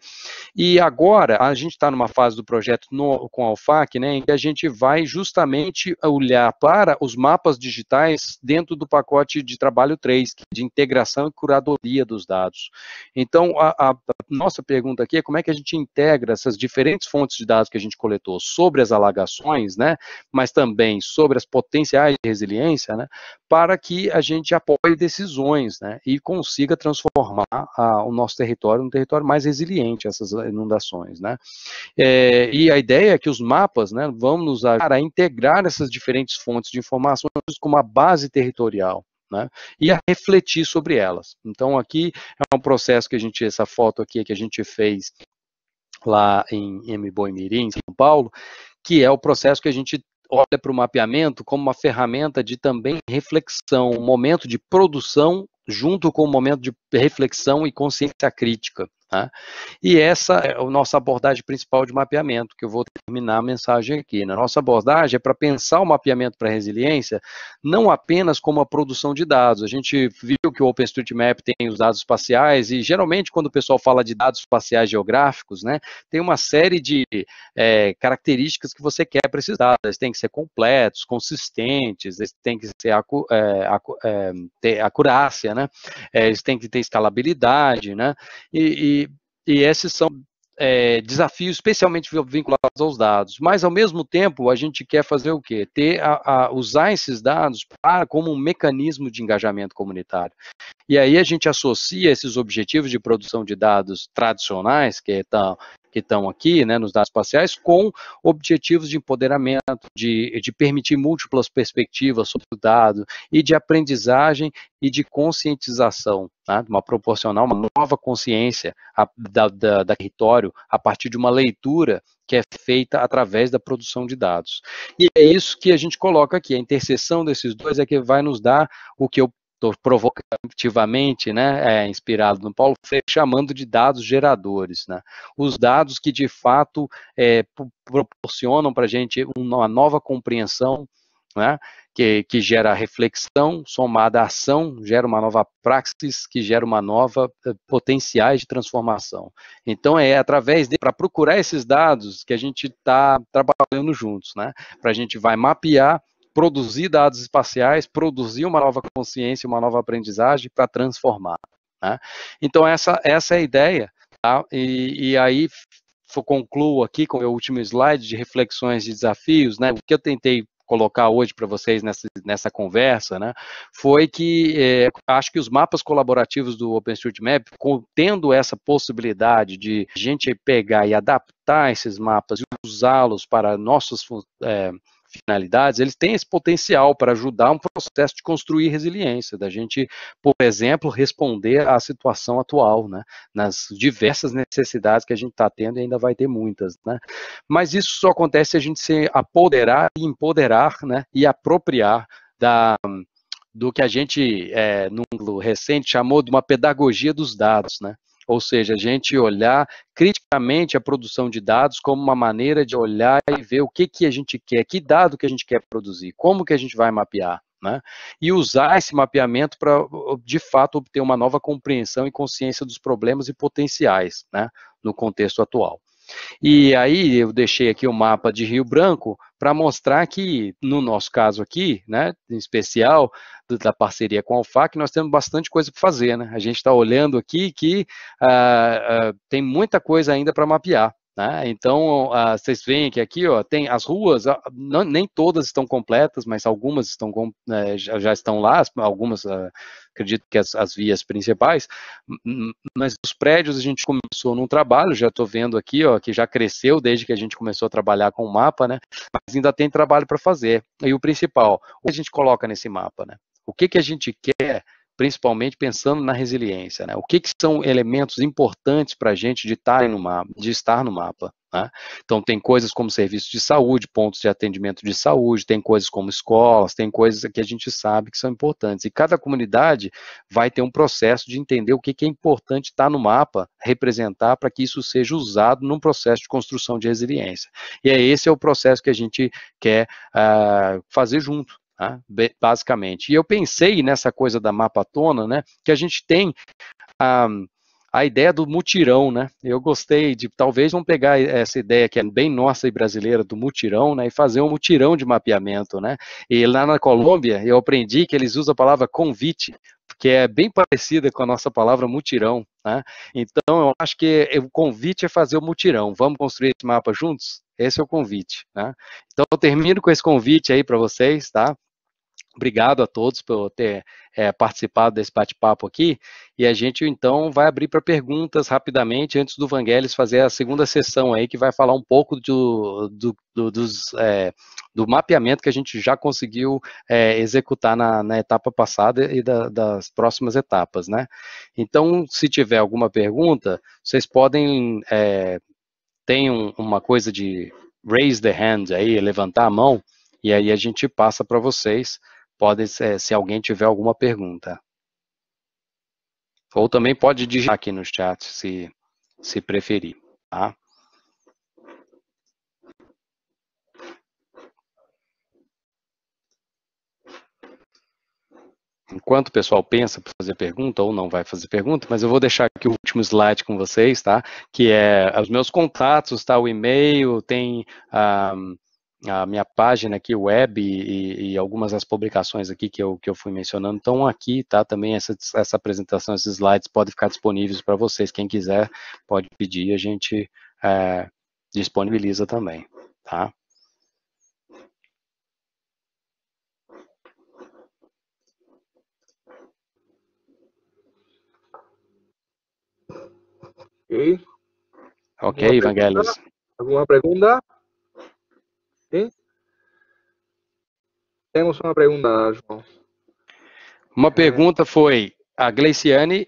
E agora, a gente está numa fase do projeto com a UFAC, né, em que a gente vai justamente olhar para os mapas digitais dentro do pacote de trabalho 3, de integração e curadoria dos dados. Então, a nossa pergunta aqui é como é que a gente integra essas diferentes fontes de dados que a gente coletou sobre as alagações, né, mas também sobre as potenciais de resiliência, né, para que a gente apoie decisões, né, e consiga transformar o nosso território num território mais resiliente a essas inundações, né. E a ideia é que os mapas, né, vão nos ajudar a integrar essas diferentes fontes de informações com uma base territorial, né, e a refletir sobre elas. Então, aqui é um processo que essa foto aqui que a gente fez lá em Boi-mirim, em São Paulo, que é o processo que a gente olha para o mapeamento como uma ferramenta de também reflexão, um momento de produção junto com um momento de reflexão e consciência crítica. né? E essa é a nossa abordagem principal de mapeamento, que eu vou terminar a mensagem aqui. Na nossa abordagem é para pensar o mapeamento para resiliência, não apenas como a produção de dados. A gente viu que o OpenStreetMap tem os dados espaciais, e geralmente quando o pessoal fala de dados espaciais geográficos, né, tem uma série de características que você quer para esses dados. Eles têm que ser completos, consistentes, eles têm que ser ter acurácia, né? Eles têm que ter escalabilidade, né? E esses são desafios especialmente vinculados aos dados, mas ao mesmo tempo a gente quer fazer o quê? Usar esses dados como um mecanismo de engajamento comunitário. E aí a gente associa esses objetivos de produção de dados tradicionais, que estão aqui, né, nos dados espaciais, com objetivos de empoderamento, de permitir múltiplas perspectivas sobre o dado, e de aprendizagem e de conscientização, né, proporcionar uma nova consciência da território a partir de uma leitura que é feita através da produção de dados. E é isso que a gente coloca aqui, a interseção desses dois é que vai nos dar o que eu estou provocativamente, né, inspirado no Paulo Freire, chamando de dados geradores, né? Os dados que de fato proporcionam para a gente uma nova compreensão, né, que gera reflexão, somada à ação, gera uma nova praxis, que gera uma nova potenciais de transformação. Então é através para procurar esses dados que a gente está trabalhando juntos, né? Para a gente vai mapear, produzir dados espaciais, produzir uma nova consciência, uma nova aprendizagem para transformar, né? Então essa é a ideia, tá? E aí concluo aqui com o meu último slide de reflexões e desafios, né? O que eu tentei colocar hoje para vocês nessa conversa, né, foi que acho que os mapas colaborativos do OpenStreetMap, tendo essa possibilidade de a gente pegar e adaptar esses mapas e usá-los para nossas finalidades, eles têm esse potencial para ajudar um processo de construir resiliência, da gente, por exemplo, responder à situação atual, né, nas diversas necessidades que a gente está tendo, e ainda vai ter muitas, né, mas isso só acontece se a gente se apoderar e empoderar, né, e apropriar do que a gente, num recente, chamou de uma pedagogia dos dados, né? Ou seja, a gente olhar criticamente a produção de dados como uma maneira de olhar e ver o que a gente quer, que dado que a gente quer produzir, como que a gente vai mapear, né? E usar esse mapeamento para, de fato, obter uma nova compreensão e consciência dos problemas e potenciais, né, no contexto atual. E aí eu deixei aqui o mapa de Rio Branco para mostrar que, no nosso caso aqui, né, em especial, da parceria com a UFAC, nós temos bastante coisa para fazer, né? A gente está olhando aqui que tem muita coisa ainda para mapear. Né? Então, vocês veem que aqui tem as ruas, nem todas estão completas, mas algumas estão, já estão lá, algumas, acredito que as vias principais, mas os prédios a gente começou num trabalho, já estou vendo aqui que já cresceu desde que a gente começou a trabalhar com o mapa, né? Mas ainda tem trabalho para fazer. E o principal, o que a gente coloca nesse mapa, né? O que a gente quer, principalmente pensando na resiliência, né? O que são elementos importantes para a gente de estar no mapa, né? Então tem coisas como serviços de saúde, pontos de atendimento de saúde, tem coisas como escolas, tem coisas que a gente sabe que são importantes, e cada comunidade vai ter um processo de entender o que é importante estar no mapa, representar, para que isso seja usado num processo de construção de resiliência. E esse é o processo que a gente quer fazer junto, basicamente. E eu pensei nessa coisa da mapatona, né, que a gente tem a ideia do mutirão, né? Eu gostei de, talvez vamos pegar essa ideia que é bem nossa e brasileira do mutirão, né, e fazer um mutirão de mapeamento, né? E lá na Colômbia eu aprendi que eles usam a palavra convite, que é bem parecida com a nossa palavra mutirão, né? Então eu acho que o convite é fazer o mutirão. Vamos construir esse mapa juntos? Esse é o convite, né? Então eu termino com esse convite aí para vocês, tá? Obrigado a todos por ter participado desse bate-papo aqui, e a gente então vai abrir para perguntas rapidamente, antes do Vangelis fazer a segunda sessão aí, que vai falar um pouco do mapeamento que a gente já conseguiu executar na etapa passada e das próximas etapas, né? Então, se tiver alguma pergunta, vocês podem, tem uma coisa de raise the hand aí, levantar a mão, e aí a gente passa para vocês. Pode ser, se alguém tiver alguma pergunta. Ou também pode digitar aqui no chat, se se preferir, tá? Enquanto o pessoal pensa para fazer pergunta, ou não vai fazer pergunta, mas eu vou deixar aqui o último slide com vocês, tá? Que é os meus contatos, tá? O e-mail, tem a minha página aqui, web, e algumas das publicações aqui que eu fui mencionando estão aqui, tá? Também essa apresentação, esses slides podem ficar disponíveis para vocês. Quem quiser pode pedir, a gente disponibiliza também, tá? Ok. Ok, Evangelos. ¿Alguna pregunta? ¿Sí? Temos uma pergunta, João. Uma pergunta foi, a Gleiciane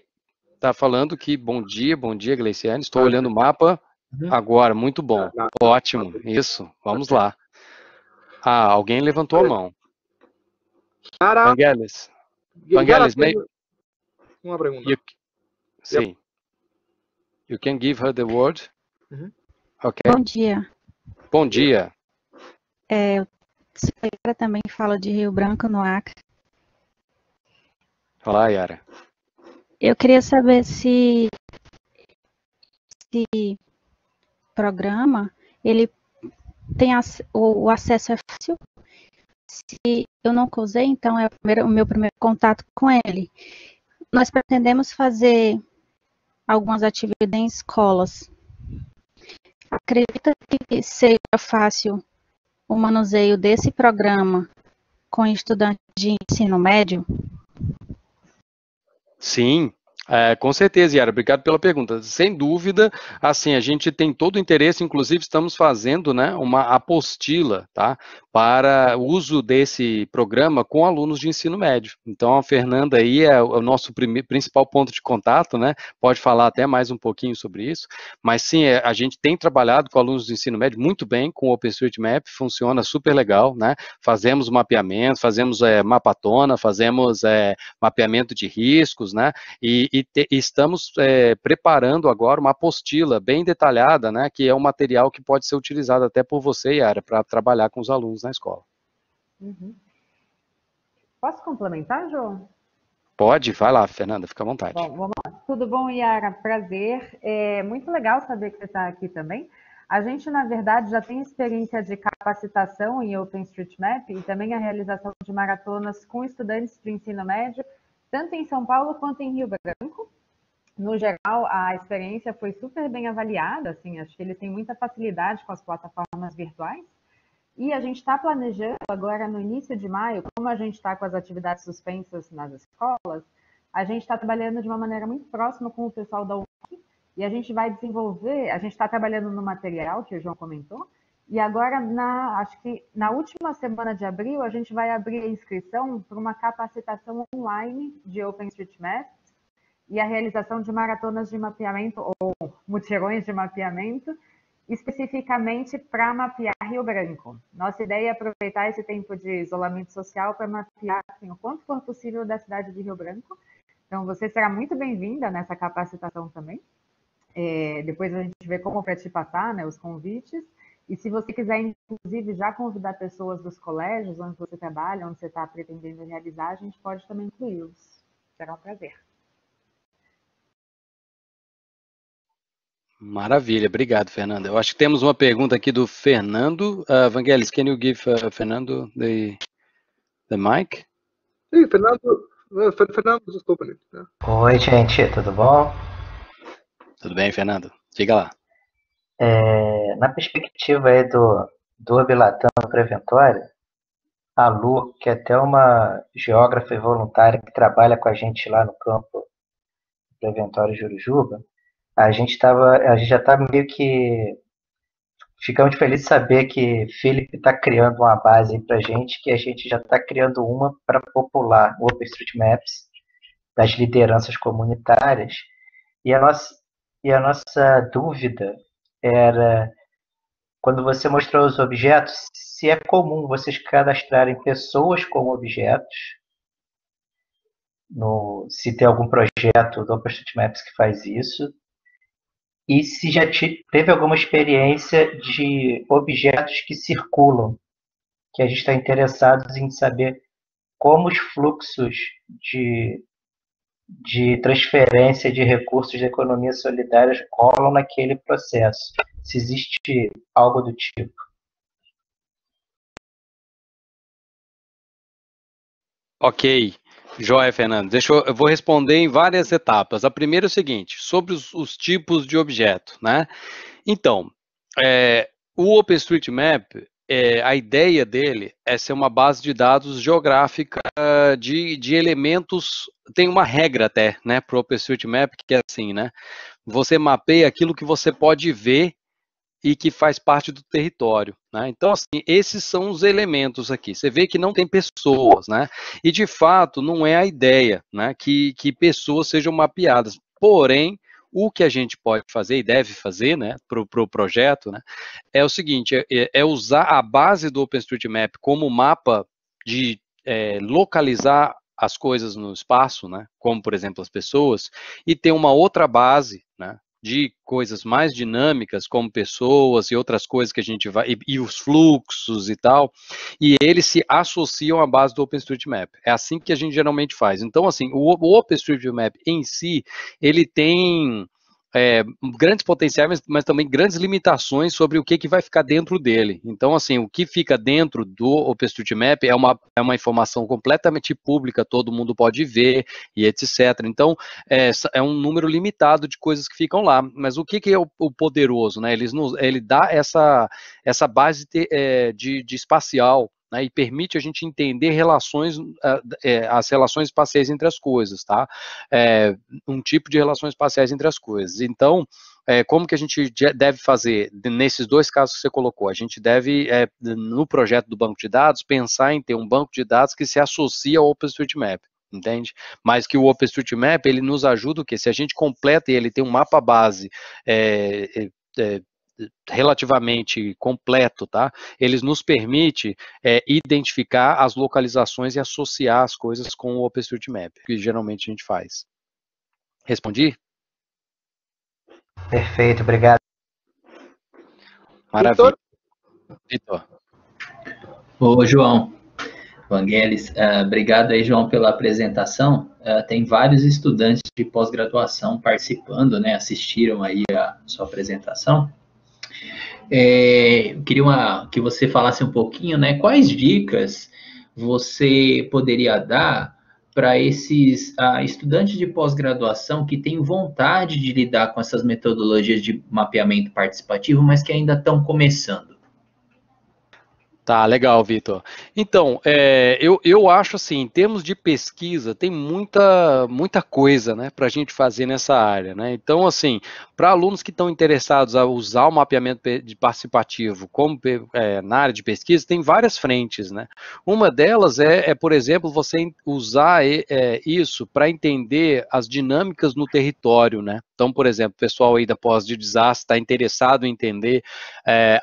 está falando que, bom dia, Gleiciane, estou olhando o mapa agora, muito bom, ótimo, isso, vamos lá. Ah, alguém levantou a mão. Vangelis, uma pergunta. Sim. You can give her the word? Ok. Bom dia. Bom dia. Eu também falo de Rio Branco, no Acre. Olá, Yara. Eu queria saber se esse programa, ele tem o acesso é fácil. Se eu nunca usei, então é o meu primeiro contato com ele. Nós pretendemos fazer algumas atividades em escolas. Acredita que seja fácil o manuseio desse programa com estudantes de ensino médio? Sim, com certeza, Yara, obrigado pela pergunta. Sem dúvida, assim, a gente tem todo o interesse, inclusive estamos fazendo, né, uma apostila, tá, para uso desse programa com alunos de ensino médio. Então, a Fernanda aí é o nosso principal ponto de contato, né, pode falar até mais um pouquinho sobre isso, mas sim, a gente tem trabalhado com alunos do ensino médio muito bem com o OpenStreetMap, funciona super legal, né, fazemos mapeamento, fazemos mapatona, fazemos mapeamento de riscos, né, e estamos preparando agora uma apostila bem detalhada, né, que é um material que pode ser utilizado até por você, Yara, para trabalhar com os alunos na escola. Posso complementar, João? Pode, vai lá, Fernanda, fica à vontade. Bom, vamos lá. Tudo bom, Yara? Prazer. É muito legal saber que você está aqui também. A gente, na verdade, já tem experiência de capacitação em OpenStreetMap e também a realização de maratonas com estudantes de ensino médio, tanto em São Paulo quanto em Rio Branco. No geral, a experiência foi super bem avaliada, assim, acho que eles têm muita facilidade com as plataformas virtuais. E a gente está planejando agora no início de maio, como a gente está com as atividades suspensas nas escolas, a gente está trabalhando de uma maneira muito próxima com o pessoal da UFSC e a gente vai desenvolver, a gente está trabalhando no material que o João comentou, e agora, acho que na última semana de abril, a gente vai abrir a inscrição para uma capacitação online de OpenStreetMap e a realização de maratonas de mapeamento ou mutirões de mapeamento, especificamente para mapear Rio Branco. Nossa ideia é aproveitar esse tempo de isolamento social para mapear assim, o quanto for possível da cidade de Rio Branco. Então, você será muito bem-vinda nessa capacitação também. Depois a gente vê como para te passar, né, os convites. E se você quiser, inclusive, já convidar pessoas dos colégios onde você trabalha, onde você está pretendendo realizar, a gente pode também incluí-los. Será um prazer. Maravilha, obrigado, Fernanda. Eu acho que temos uma pergunta aqui do Fernando. Vangelis, can you give Fernando the mic? Sim, Fernando, desculpa. Oi, gente, tudo bom? Tudo bem, Fernando? Diga lá. Na perspectiva aí do Bilatã Preventório, a Lu, que é até uma geógrafa e voluntária que trabalha com a gente lá no campo Preventório Jurujuba, a gente já está meio que ficamos felizes de saber que Felipe está criando uma base para a gente, que a gente já está criando uma para popular o OpenStreetMaps das lideranças comunitárias. E a nossa dúvida era, quando você mostrou os objetos, se é comum vocês cadastrarem pessoas como objetos, se tem algum projeto do OpenStreetMaps que faz isso, E se já teve alguma experiência de objetos que circulam, que a gente está interessado em saber como os fluxos de transferência de recursos da economia solidária rolam naquele processo. Se existe algo do tipo. Ok, joia, Fernando. Eu vou responder em várias etapas. A primeira é o seguinte, sobre os tipos de objeto, né? Então, o OpenStreetMap, a ideia dele é ser uma base de dados geográfica de elementos, tem uma regra até, né, para o OpenStreetMap, que é assim, né? Você mapeia aquilo que você pode ver e que faz parte do território, né? Então, assim, esses são os elementos aqui. Você vê que não tem pessoas, né? E, de fato, não é a ideia, né, que pessoas sejam mapeadas. Porém, o que a gente pode fazer e deve fazer, né, para o projeto, né, é o seguinte, é usar a base do OpenStreetMap como mapa de localizar as coisas no espaço, né, como, por exemplo, as pessoas, e ter uma outra base, né, de coisas mais dinâmicas, como pessoas e outras coisas que a gente vai, e os fluxos e tal, e eles se associam à base do OpenStreetMap. É assim que a gente geralmente faz. Então, assim, o OpenStreetMap em si, ele tem grandes potenciais, mas também grandes limitações sobre o que vai ficar dentro dele. Então, assim, o que fica dentro do OpenStreetMap é uma informação completamente pública, todo mundo pode ver e etc. Então, é um número limitado de coisas que ficam lá. Mas o que é o poderoso, né? Ele dá essa base de espacial, né, e permite a gente entender as relações espaciais entre as coisas, tá? Um tipo de relações espaciais entre as coisas. Então, como que a gente deve fazer nesses dois casos que você colocou? A gente deve, no projeto do banco de dados, pensar em ter um banco de dados que se associa ao OpenStreetMap, entende? Mas que o OpenStreetMap, ele nos ajuda o quê? Se a gente completa e ele tem um mapa base relativamente completo, tá? Eles nos permite identificar as localizações e associar as coisas com o OpenStreetMap, que geralmente a gente faz. Respondi? Perfeito, obrigado. Maravilha. Vitor. Ô, João Vangelis, obrigado aí, João, pela apresentação. Tem vários estudantes de pós-graduação participando, né? Assistiram aí a sua apresentação. Eu queria que você falasse um pouquinho, né? Quais dicas você poderia dar para esses estudantes de pós-graduação que têm vontade de lidar com essas metodologias de mapeamento participativo, mas que ainda estão começando? Tá, legal, Vitor. Então, eu acho assim, em termos de pesquisa, tem muita coisa, né, para a gente fazer nessa área, né? Então, assim, para alunos que estão interessados a usar o mapeamento participativo como na área de pesquisa, tem várias frentes, né? Uma delas por exemplo, você usar isso para entender as dinâmicas no território, né? Então, por exemplo, o pessoal aí da pós de desastre está interessado em entender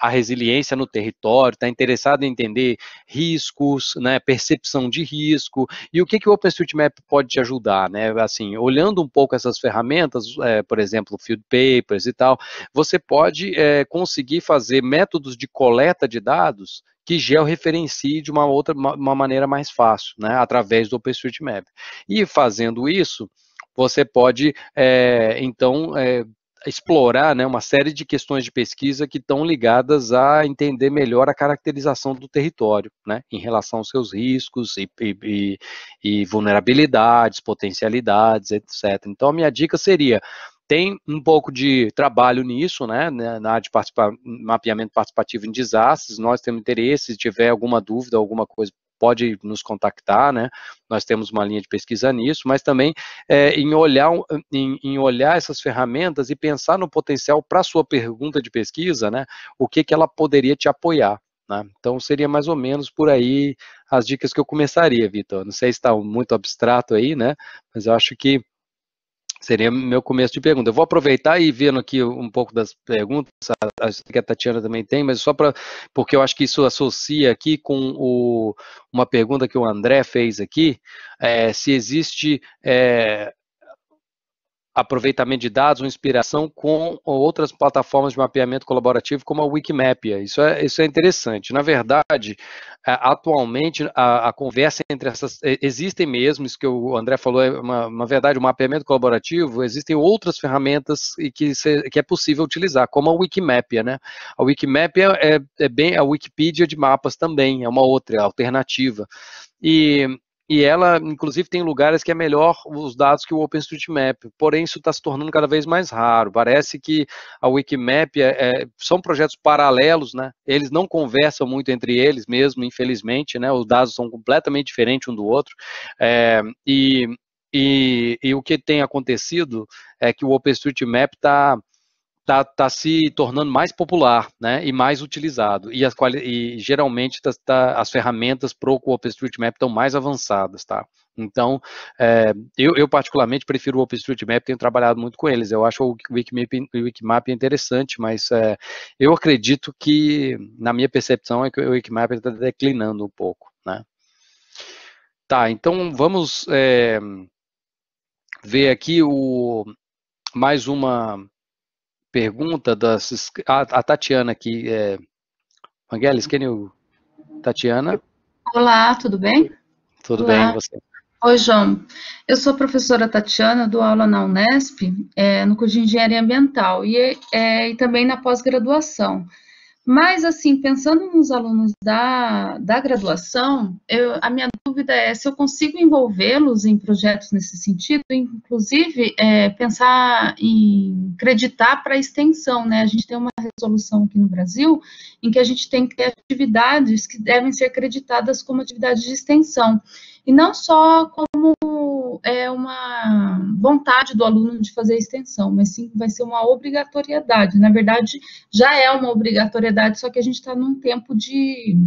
a resiliência no território, está interessado em entender riscos, né, percepção de risco, e o que o OpenStreetMap pode te ajudar, né? Assim, olhando um pouco essas ferramentas, por exemplo, field papers e tal, você pode conseguir fazer métodos de coleta de dados que georreferencie de uma maneira mais fácil, né, através do OpenStreetMap. E fazendo isso, você pode, então, explorar, né, uma série de questões de pesquisa que estão ligadas a entender melhor a caracterização do território, né, em relação aos seus riscos e vulnerabilidades, potencialidades, etc. Então, a minha dica seria, tem um pouco de trabalho nisso, né, na área de mapeamento participativo em desastres, nós temos interesse, se tiver alguma dúvida, alguma coisa, pode nos contactar, né? Nós temos uma linha de pesquisa nisso, mas também em olhar essas ferramentas e pensar no potencial para a sua pergunta de pesquisa, né? O que ela poderia te apoiar, né? Então, seria mais ou menos por aí as dicas que eu começaria, Vitor. Não sei se está muito abstrato aí, né? Mas eu acho que seria meu começo de pergunta. Eu vou aproveitar e ir vendo aqui um pouco das perguntas, acho que a Tatiana também tem, mas só porque eu acho que isso associa aqui com uma pergunta que o André fez aqui, se existe aproveitamento de dados, uma inspiração com outras plataformas de mapeamento colaborativo, como a Wikimapia. Isso é interessante. Na verdade, atualmente, a conversa entre essas... Existem mesmo, isso que o André falou, na verdade, o mapeamento colaborativo, existem outras ferramentas que é possível utilizar, como a Wikimapia, né? A Wikimapia é bem a Wikipedia de mapas também, é uma outra alternativa. E ela, inclusive, tem lugares que é melhor os dados que o OpenStreetMap, porém isso está se tornando cada vez mais raro. Parece que a Wikimapia são projetos paralelos, né? Eles não conversam muito entre eles mesmo, infelizmente, né? Os dados são completamente diferentes um do outro, e o que tem acontecido é que o OpenStreetMap está se tornando mais popular, né, e mais utilizado, e geralmente as ferramentas para o OpenStreetMap estão mais avançadas, tá? Então, eu particularmente prefiro o OpenStreetMap, tenho trabalhado muito com eles, eu acho o Wikimap interessante, mas eu acredito que, na minha percepção, é que o Wikimap está declinando um pouco, né? Tá, então vamos ver aqui mais uma pergunta a Tatiana aqui. Vangelis, Tatiana? Olá, tudo bem? Tudo bem, e você? Oi, João. Eu sou a professora Tatiana, dou aula na Unesp, no curso de Engenharia Ambiental, e também na pós-graduação. Mas, assim, pensando nos alunos da graduação, a minha dúvida é se eu consigo envolvê-los em projetos nesse sentido, inclusive pensar em acreditar para a extensão, né? A gente tem uma resolução aqui no Brasil em que a gente tem que ter atividades que devem ser acreditadas como atividades de extensão, e não só como uma vontade do aluno de fazer a extensão, mas sim vai ser uma obrigatoriedade. Na verdade, já é uma obrigatoriedade, só que a gente está num tempo de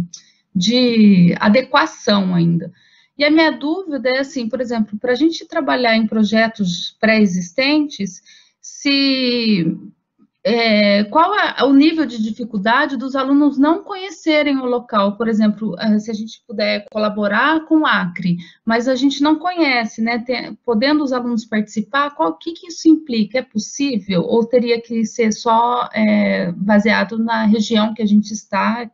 adequação ainda. E a minha dúvida é assim, por exemplo, para a gente trabalhar em projetos pré-existentes, qual é o nível de dificuldade dos alunos não conhecerem o local? Por exemplo, se a gente puder colaborar com o Acre, mas a gente não conhece, né? Podendo os alunos participar, o que isso implica? É possível? Ou teria que ser só baseado na região que a gente está,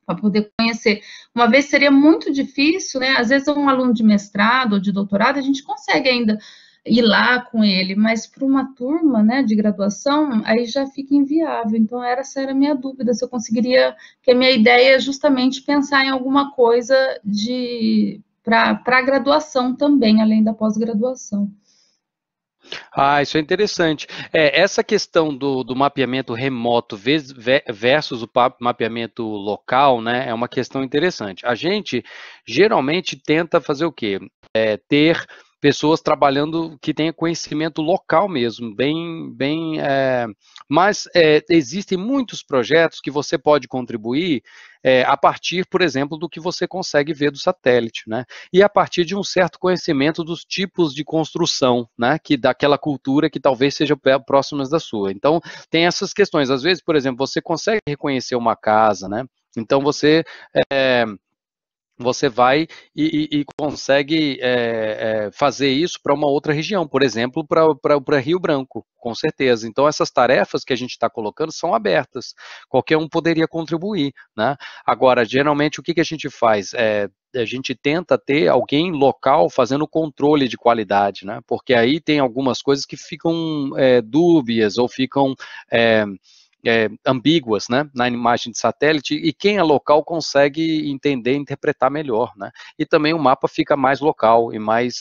para poder conhecer? Uma vez seria muito difícil, né? Às vezes um aluno de mestrado ou de doutorado, a gente consegue ainda ir lá com ele, mas para uma turma, né, de graduação, aí já fica inviável. Então, essa era a minha dúvida, se eu conseguiria, que a minha ideia é justamente pensar em alguma coisa para a graduação também, além da pós-graduação. Isso é interessante. Essa questão do mapeamento remoto versus o mapeamento local, né, é uma questão interessante. A gente geralmente tenta fazer o quê? Ter pessoas trabalhando que tenham conhecimento local mesmo, mas existem muitos projetos que você pode contribuir a partir, por exemplo, do que você consegue ver do satélite, né? E a partir de um certo conhecimento dos tipos de construção, né? Daquela cultura que talvez seja próximas da sua. Então, tem essas questões. Às vezes, por exemplo, você consegue reconhecer uma casa, né? Então, você vai e consegue fazer isso para uma outra região, por exemplo, para Rio Branco, com certeza. Então, essas tarefas que a gente está colocando são abertas, qualquer um poderia contribuir, né? Agora, geralmente, o que a gente faz? A gente tenta ter alguém local fazendo controle de qualidade, né? Porque aí tem algumas coisas que ficam dúbias ou ficam ambíguas, né, na imagem de satélite, e quem é local consegue entender e interpretar melhor, né, e também o mapa fica mais local e mais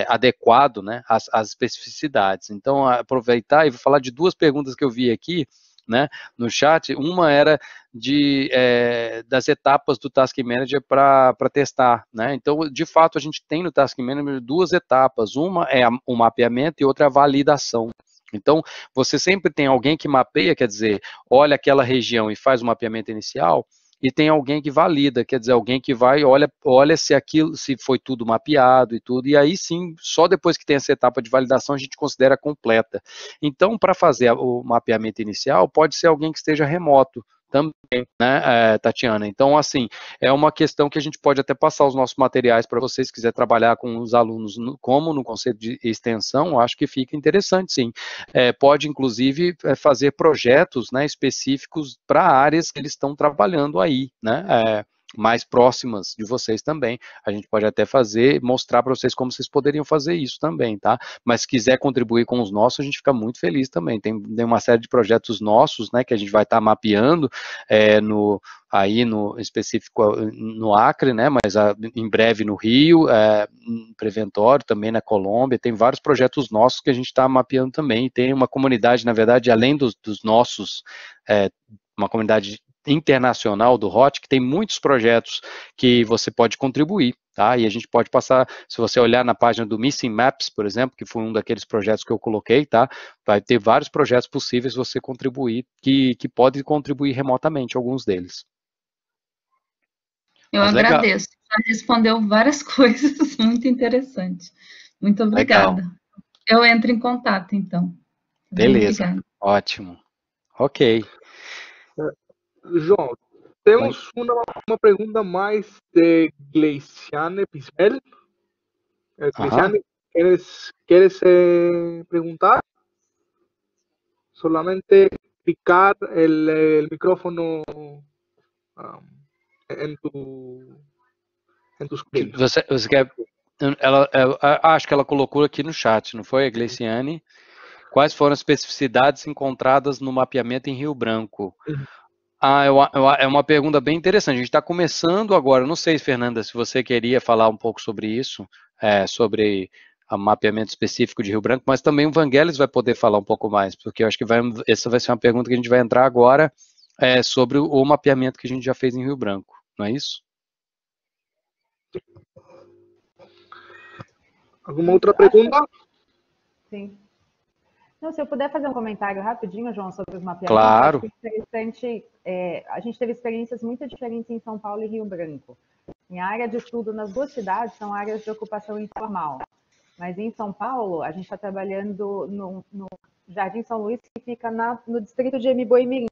adequado, né, às especificidades. Então, aproveitar e vou falar de duas perguntas que eu vi aqui, né, no chat. Uma era das etapas do Task Manager para testar, né? Então, de fato, a gente tem no Task Manager duas etapas, uma é o mapeamento e outra é a validação. Então, você sempre tem alguém que mapeia, quer dizer, olha aquela região e faz o mapeamento inicial, e tem alguém que valida, quer dizer, alguém que vai, olha se foi tudo mapeado e tudo, e aí sim, só depois que tem essa etapa de validação, a gente considera completa. Então, para fazer o mapeamento inicial, pode ser alguém que esteja remoto, também, né, Tatiana? Então, assim, é uma questão que a gente pode até passar os nossos materiais para vocês, se quiser trabalhar com os alunos como no conceito de extensão, acho que fica interessante, sim. Pode, inclusive, fazer projetos, né, específicos para áreas que eles estão trabalhando aí, né, mais próximas de vocês também. A gente pode até mostrar para vocês como vocês poderiam fazer isso também, tá? Mas se quiser contribuir com os nossos, a gente fica muito feliz também. Tem uma série de projetos nossos, né, que a gente vai estar mapeando no específico no Acre, né, mas em breve no Rio, em Preventório, também na Colômbia, tem vários projetos nossos que a gente está mapeando também, e tem uma comunidade, na verdade, além dos nossos, uma comunidade internacional do ROT, que tem muitos projetos que você pode contribuir, tá? E a gente pode passar, se você olhar na página do Missing Maps, por exemplo, que foi um daqueles projetos que eu coloquei, tá? Vai ter vários projetos possíveis você contribuir, que pode contribuir remotamente, alguns deles. Eu agradeço, já respondeu várias coisas, muito interessante. Muito obrigada. Legal. Eu entro em contato, então. Beleza, obrigada. Ótimo. Ok. João, temos uma pergunta mais de Gleiciane Pismel. Gleiciane, ¿quieres preguntar? Solamente clicar el micrófono en tu screen. Você quer... acho que ela colocou aqui no chat, não foi, Gleiciane? Quais foram as especificidades encontradas no mapeamento em Rio Branco? É uma pergunta bem interessante. A gente está começando agora. Não sei, Fernanda, se você queria falar um pouco sobre isso, sobre o mapeamento específico de Rio Branco, mas também o Vangelis vai poder falar um pouco mais, porque eu acho que essa vai ser uma pergunta que a gente vai entrar agora sobre o mapeamento que a gente já fez em Rio Branco, não é isso? Alguma outra pergunta? Sim. Não, se eu puder fazer um comentário rapidinho, João, sobre os mapeamentos. Claro. Acho interessante. A gente teve experiências muito diferentes em São Paulo e Rio Branco. Em área de estudo nas duas cidades são áreas de ocupação informal. Mas em São Paulo, a gente está trabalhando no Jardim São Luís, que fica no distrito de Emiboimirim.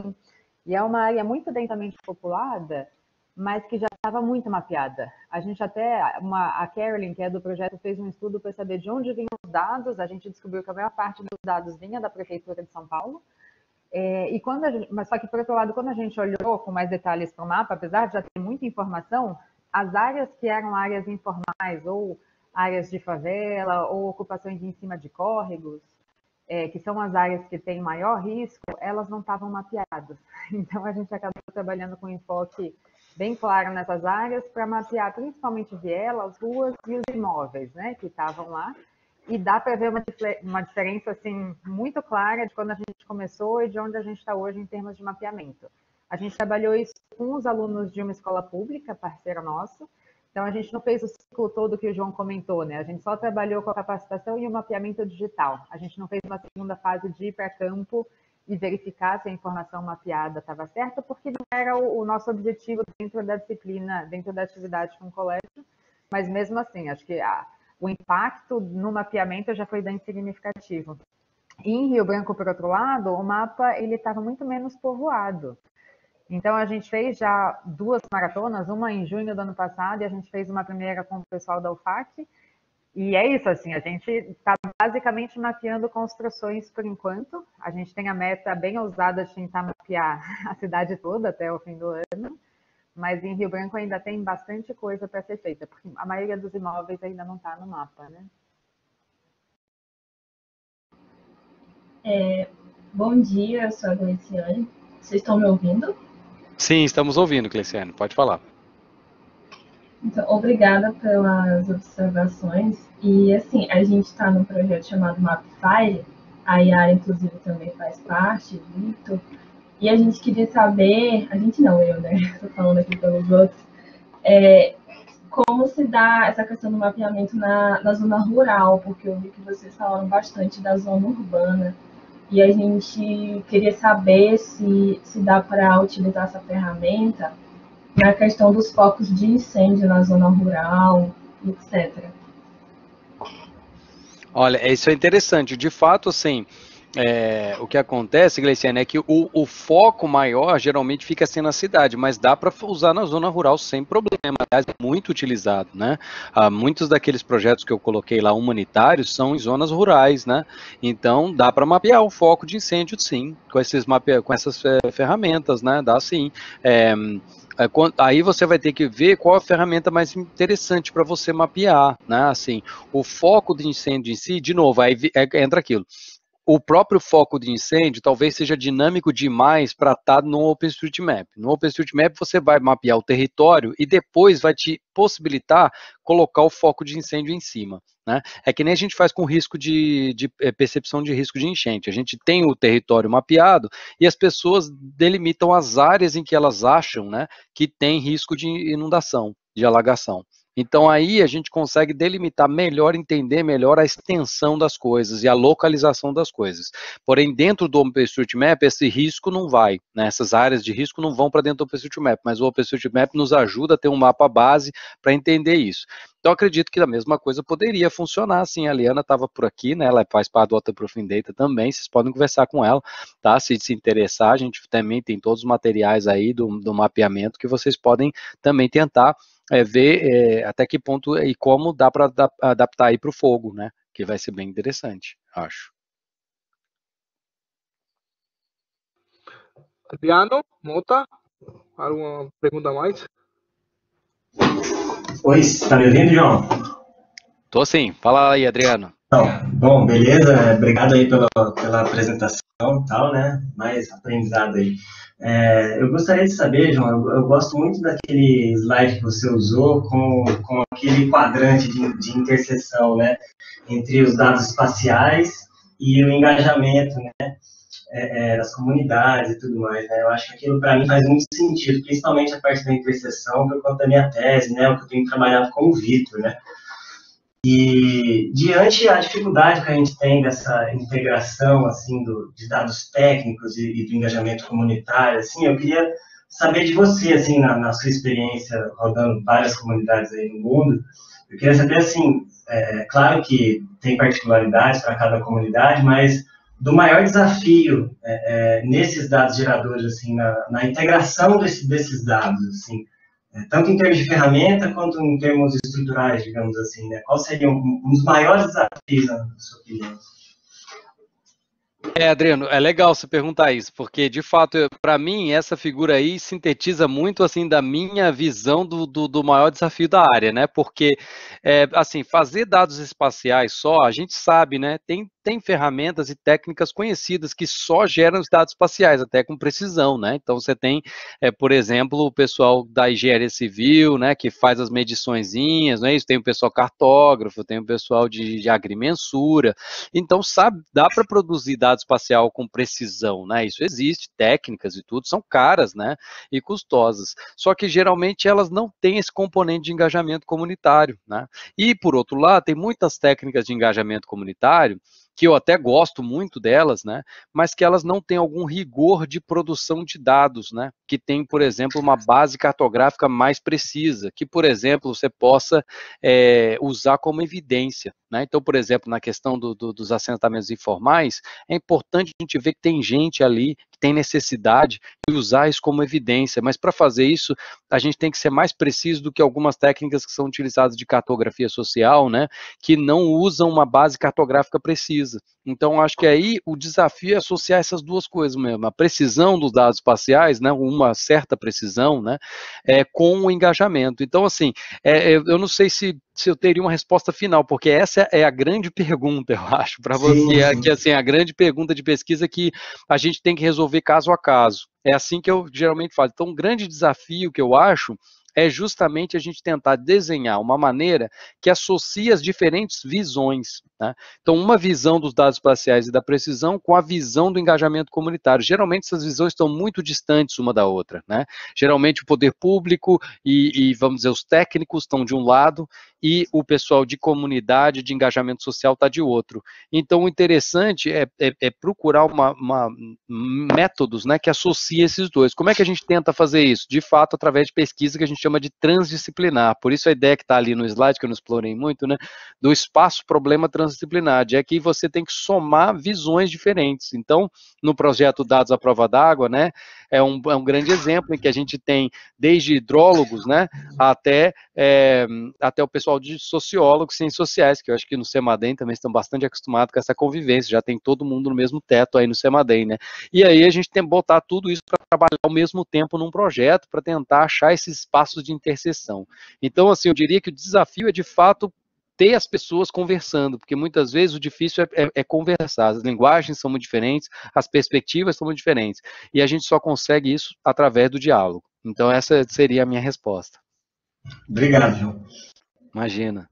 E é uma área muito densamente populada, mas que já estava muito mapeada. A gente até, a Carolyn, que é do projeto, fez um estudo para saber de onde vinham os dados. A gente descobriu que a maior parte dos dados vinha da Prefeitura de São Paulo. Mas só que, por outro lado, quando a gente olhou com mais detalhes para o mapa, apesar de já ter muita informação, as áreas que eram áreas informais, ou áreas de favela, ou ocupações em cima de córregos, que são as áreas que têm maior risco, elas não estavam mapeadas. Então, a gente acabou trabalhando com enfoque bem claro nessas áreas para mapear principalmente vielas, ruas e os imóveis, né, que estavam lá. E dá para ver uma diferença assim, muito clara de quando a gente começou e de onde a gente está hoje em termos de mapeamento. A gente trabalhou isso com os alunos de uma escola pública, parceiro nosso. Então, a gente não fez o ciclo todo que o João comentou, né? A gente só trabalhou com a capacitação e o mapeamento digital. A gente não fez uma segunda fase de ir para campo e verificar se a informação mapeada estava certa, porque não era o nosso objetivo dentro da disciplina, dentro da atividade com o colégio. Mas, mesmo assim, acho que o impacto no mapeamento já foi bem significativo. E em Rio Branco, por outro lado, o mapa estava muito menos povoado. Então, a gente fez já 2 maratonas, uma em junho do ano passado, e a gente fez uma primeira com o pessoal da UFAC. E é isso, assim, a gente está basicamente mapeando construções por enquanto. A gente tem a meta bem ousada de tentar mapear a cidade toda até o fim do ano. Mas em Rio Branco ainda tem bastante coisa para ser feita, porque a maioria dos imóveis ainda não está no mapa, né? Bom dia, eu sou a Gleiciane. Vocês estão me ouvindo? Sim, estamos ouvindo, Gleiciane. Pode falar. Então, obrigada pelas observações. E, assim, a gente está num projeto chamado Mapfire. A Yara, inclusive, também faz parte, Vitor. E a gente queria saber, a gente não, eu, né? Estou falando aqui pelos outros, como se dá essa questão do mapeamento na zona rural, porque eu vi que vocês falaram bastante da zona urbana, e a gente queria saber se dá para utilizar essa ferramenta na questão dos focos de incêndio na zona rural, etc. Olha, isso é interessante. De fato, assim, o que acontece, Gleiciane, é que o foco maior geralmente fica assim na cidade, mas dá para usar na zona rural sem problema. Aliás, é muito utilizado, né? Muitos daqueles projetos que eu coloquei lá humanitários são em zonas rurais, né? Então dá para mapear o foco de incêndio, sim, com essas ferramentas, né? Dá sim. Aí você vai ter que ver qual a ferramenta mais interessante para você mapear, né? Assim, o foco de incêndio em si, de novo, aí entra aquilo. O próprio foco de incêndio talvez seja dinâmico demais para estar no OpenStreetMap. No OpenStreetMap você vai mapear o território e depois vai te possibilitar colocar o foco de incêndio em cima, né? É que nem a gente faz com risco de percepção de risco de enchente. A gente tem o território mapeado e as pessoas delimitam as áreas em que elas acham, né, que tem risco de inundação, de alagação. Então aí a gente consegue delimitar melhor, entender melhor a extensão das coisas e a localização das coisas. Porém, dentro do OpenStreetMap, esse risco não vai, né? Essas áreas de risco não vão para dentro do OpenStreetMap, mas o OpenStreetMap nos ajuda a ter um mapa base para entender isso. Então, acredito que a mesma coisa poderia funcionar, assim. A Liana estava por aqui, né? Ela faz parte do Autoprofim Data também, vocês podem conversar com ela, tá? Se interessar, a gente também tem todos os materiais aí do mapeamento que vocês podem também tentar ver até que ponto e como dá para adaptar aí para o fogo, né? Que vai ser bem interessante, acho. Adriano, Mota, alguma pergunta mais? Oi, está me ouvindo, João? Tô sim, fala aí, Adriano. Então, bom, beleza, obrigado aí pela apresentação e tal, né? Mais aprendizado aí. Eu gostaria de saber, João, eu gosto muito daquele slide que você usou com aquele quadrante de interseção, né? Entre os dados espaciais e o engajamento, né? Das comunidades e tudo mais, né? Eu acho que aquilo para mim faz muito sentido, principalmente a parte da interseção, por conta da minha tese, né? O que eu tenho trabalhado com o Vitor, né? E diante da dificuldade que a gente tem dessa integração assim de dados técnicos e do engajamento comunitário, assim, eu queria saber de você, assim, na sua experiência rodando várias comunidades aí no mundo, eu queria saber, assim, claro que tem particularidades para cada comunidade, mas do maior desafio nesses dados geradores, assim, na integração desses dados, assim, tanto em termos de ferramenta quanto em termos estruturais, digamos assim, né? Qual seria um dos maiores desafios, na sua opinião? Adriano, é legal você perguntar isso, porque, de fato, para mim, essa figura aí sintetiza muito, assim, da minha visão do maior desafio da área, né? Porque, assim, fazer dados espaciais só, a gente sabe, né? Tem ferramentas e técnicas conhecidas que só geram os dados espaciais, até com precisão, né? Então, você tem, por exemplo, o pessoal da engenharia civil, né, que faz as mediçõezinhas, não é isso? Tem o pessoal cartógrafo, tem o pessoal de agrimensura. Então, dá para produzir dados espacial com precisão, né? Isso existe, técnicas e tudo, são caras, né? E custosas. Só que, geralmente, elas não têm esse componente de engajamento comunitário, né? E, por outro lado, tem muitas técnicas de engajamento comunitário que eu até gosto muito delas, né, mas que elas não têm algum rigor de produção de dados, né, que tem, por exemplo, uma base cartográfica mais precisa, que, por exemplo, você possa usar como evidência, né. Então, por exemplo, na questão dos assentamentos informais, é importante a gente ver que tem gente ali que tem necessidade de usar isso como evidência, mas para fazer isso, a gente tem que ser mais preciso do que algumas técnicas que são utilizadas de cartografia social, né, que não usam uma base cartográfica precisa. Então, acho que aí o desafio é associar essas duas coisas mesmo, a precisão dos dados espaciais, né, uma certa precisão, né, com o engajamento. Então, assim, eu não sei se eu teria uma resposta final, porque essa é a grande pergunta, eu acho, para você, que assim, a grande pergunta de pesquisa que a gente tem que resolver caso a caso. É assim que eu geralmente falo. Então, um grande desafio que eu acho é justamente a gente tentar desenhar uma maneira que associe as diferentes visões, né? Então, uma visão dos dados espaciais e da precisão com a visão do engajamento comunitário. Geralmente, essas visões estão muito distantes uma da outra, né? Geralmente, o poder público e vamos dizer, os técnicos estão de um lado e o pessoal de comunidade, de engajamento social está de outro. Então, o interessante é procurar métodos, né, que associem esses dois. Como é que a gente tenta fazer isso? De fato, através de pesquisa que a gente chama de transdisciplinar. Por isso a ideia que está ali no slide, que eu não explorei muito, né, do espaço-problema transdisciplinar, é que você tem que somar visões diferentes. Então, no projeto Dados à Prova d'Água, né, é um grande exemplo em que a gente tem desde hidrólogos, né, até o pessoal de sociólogos, ciências sociais, que eu acho que no CEMADEM também estão bastante acostumados com essa convivência, já tem todo mundo no mesmo teto aí no CEMADEM, né? E aí a gente tem que botar tudo isso para trabalhar ao mesmo tempo num projeto, para tentar achar esses espaços de interseção. Então, assim, eu diria que o desafio é, de fato, ter as pessoas conversando, porque muitas vezes o difícil é conversar, as linguagens são muito diferentes, as perspectivas são muito diferentes, e a gente só consegue isso através do diálogo. Então essa seria a minha resposta. Obrigado, João. Imagina.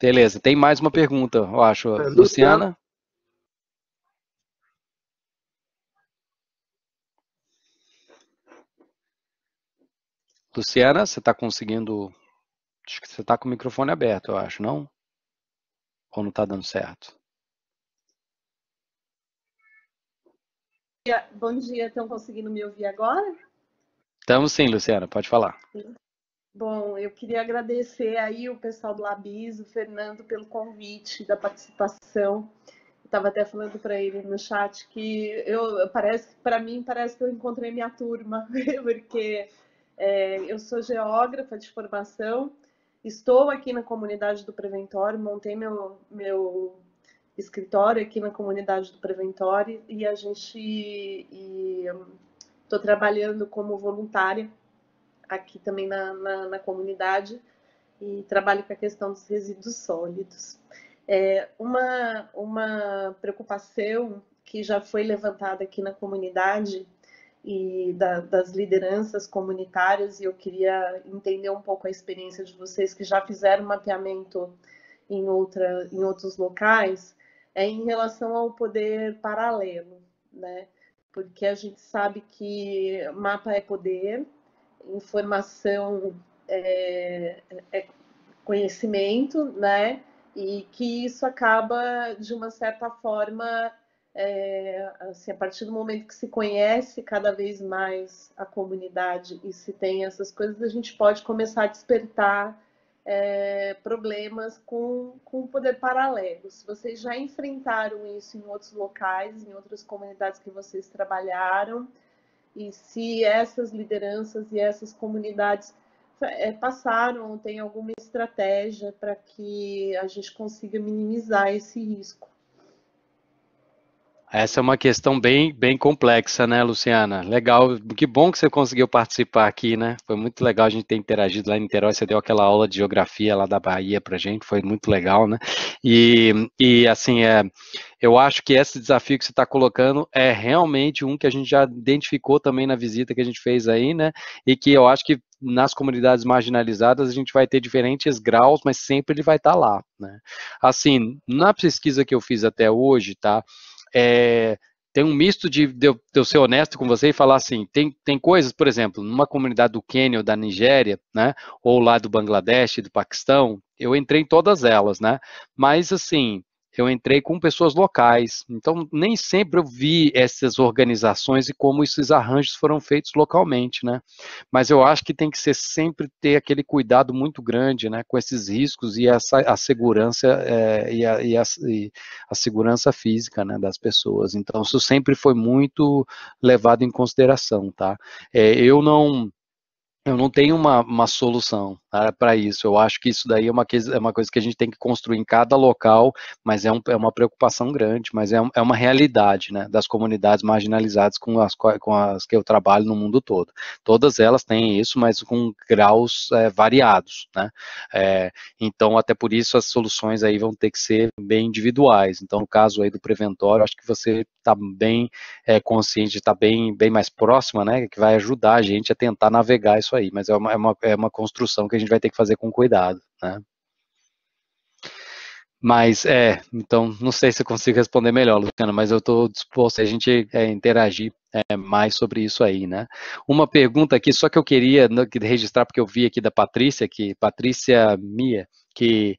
Beleza, tem mais uma pergunta, eu acho. Luciana? Luciana, você está conseguindo... Acho que você está com o microfone aberto, eu acho, não? Ou não está dando certo? Bom dia, estão conseguindo me ouvir agora? Estamos sim, Luciana, pode falar. Bom, eu queria agradecer aí o pessoal do Labis, o Fernando, pelo convite da participação. Estava até falando para ele no chat que para mim parece que eu encontrei minha turma, porque eu sou geógrafa de formação, estou aqui na comunidade do Preventório, montei meu escritório aqui na comunidade do Preventório e estou trabalhando como voluntária aqui também na comunidade e trabalho com a questão dos resíduos sólidos. Uma preocupação que já foi levantada aqui na comunidade e das lideranças comunitárias, e eu queria entender um pouco a experiência de vocês que já fizeram mapeamento em outros locais, em relação ao poder paralelo, né? Porque a gente sabe que mapa é poder, informação é conhecimento, né? E que isso acaba, de uma certa forma, assim, a partir do momento que se conhece cada vez mais a comunidade e se tem essas coisas, a gente pode começar a despertar problemas com o poder paralelo. Se vocês já enfrentaram isso em outros locais, em outras comunidades que vocês trabalharam, e se essas lideranças e essas comunidades passaram ou tem alguma estratégia para que a gente consiga minimizar esse risco. Essa é uma questão bem complexa, né, Luciana? Legal, que bom que você conseguiu participar aqui, né? Foi muito legal a gente ter interagido lá em Niterói, você deu aquela aula de geografia lá da Bahia pra gente, foi muito legal, né? E assim, eu acho que esse desafio que você está colocando é realmente um que a gente já identificou também na visita que a gente fez aí, né? E que eu acho que nas comunidades marginalizadas a gente vai ter diferentes graus, mas sempre ele vai estar lá, né? Assim, na pesquisa que eu fiz até hoje, tá? Tem um misto de eu ser honesto com você e falar assim, tem coisas, por exemplo, numa comunidade do Quênia ou da Nigéria, né, ou lá do Bangladesh, do Paquistão, eu entrei em todas elas, né, mas assim, eu entrei com pessoas locais, então nem sempre eu vi essas organizações e como esses arranjos foram feitos localmente, né, mas eu acho que tem que ser sempre ter aquele cuidado muito grande, né, com esses riscos e a segurança e a segurança física, né, das pessoas, então isso sempre foi muito levado em consideração, tá, eu não tenho uma solução, tá, para isso. Eu acho que isso daí é uma coisa que a gente tem que construir em cada local, mas é uma preocupação grande, mas é uma realidade, né, das comunidades marginalizadas com as que eu trabalho no mundo todo. Todas elas têm isso, mas com graus variados, né. Então, até por isso, as soluções aí vão ter que ser bem individuais. Então, no caso aí do Preventório, acho que você está bem consciente, está bem mais próxima, né, que vai ajudar a gente a tentar navegar isso aí, mas é uma construção que a gente vai ter que fazer com cuidado, né. Mas, então, não sei se eu consigo responder melhor, Luciana, mas eu estou disposto a gente interagir mais sobre isso aí, né. Uma pergunta aqui, só que eu queria registrar, porque eu vi aqui da Patrícia Mia, que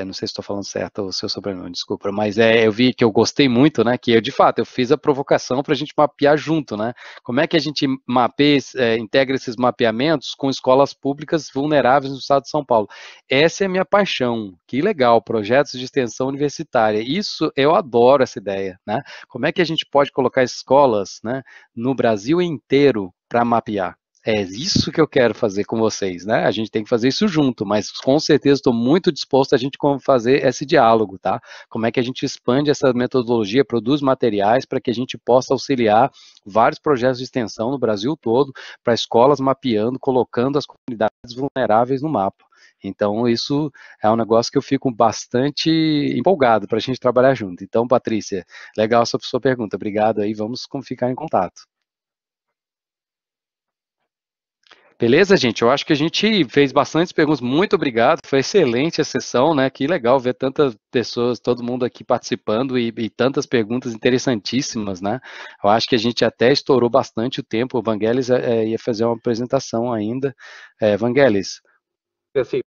não sei se estou falando certo o seu sobrenome, desculpa, mas eu vi que eu gostei muito, né, que eu, de fato, eu fiz a provocação para a gente mapear junto, né, como é que a gente mapeia, integra esses mapeamentos com escolas públicas vulneráveis no estado de São Paulo. Essa é a minha paixão, que legal, projetos de extensão universitária, isso, eu adoro essa ideia, né, como é que a gente pode colocar escolas, né, no Brasil inteiro para mapear. É isso que eu quero fazer com vocês, né? A gente tem que fazer isso junto, mas com certeza estou muito disposto a gente fazer esse diálogo, tá? Como é que a gente expande essa metodologia, produz materiais para que a gente possa auxiliar vários projetos de extensão no Brasil todo, para escolas mapeando, colocando as comunidades vulneráveis no mapa. Então, isso é um negócio que eu fico bastante empolgado para a gente trabalhar junto. Então, Patrícia, legal essa sua pergunta. Obrigado aí, vamos ficar em contato. Beleza, gente? Eu acho que a gente fez bastantes perguntas. Muito obrigado. Foi excelente a sessão, né? Que legal ver tantas pessoas, todo mundo aqui participando e tantas perguntas interessantíssimas, né? Eu acho que a gente até estourou bastante o tempo. O Vangelis ia fazer uma apresentação ainda. Vangelis. Assim,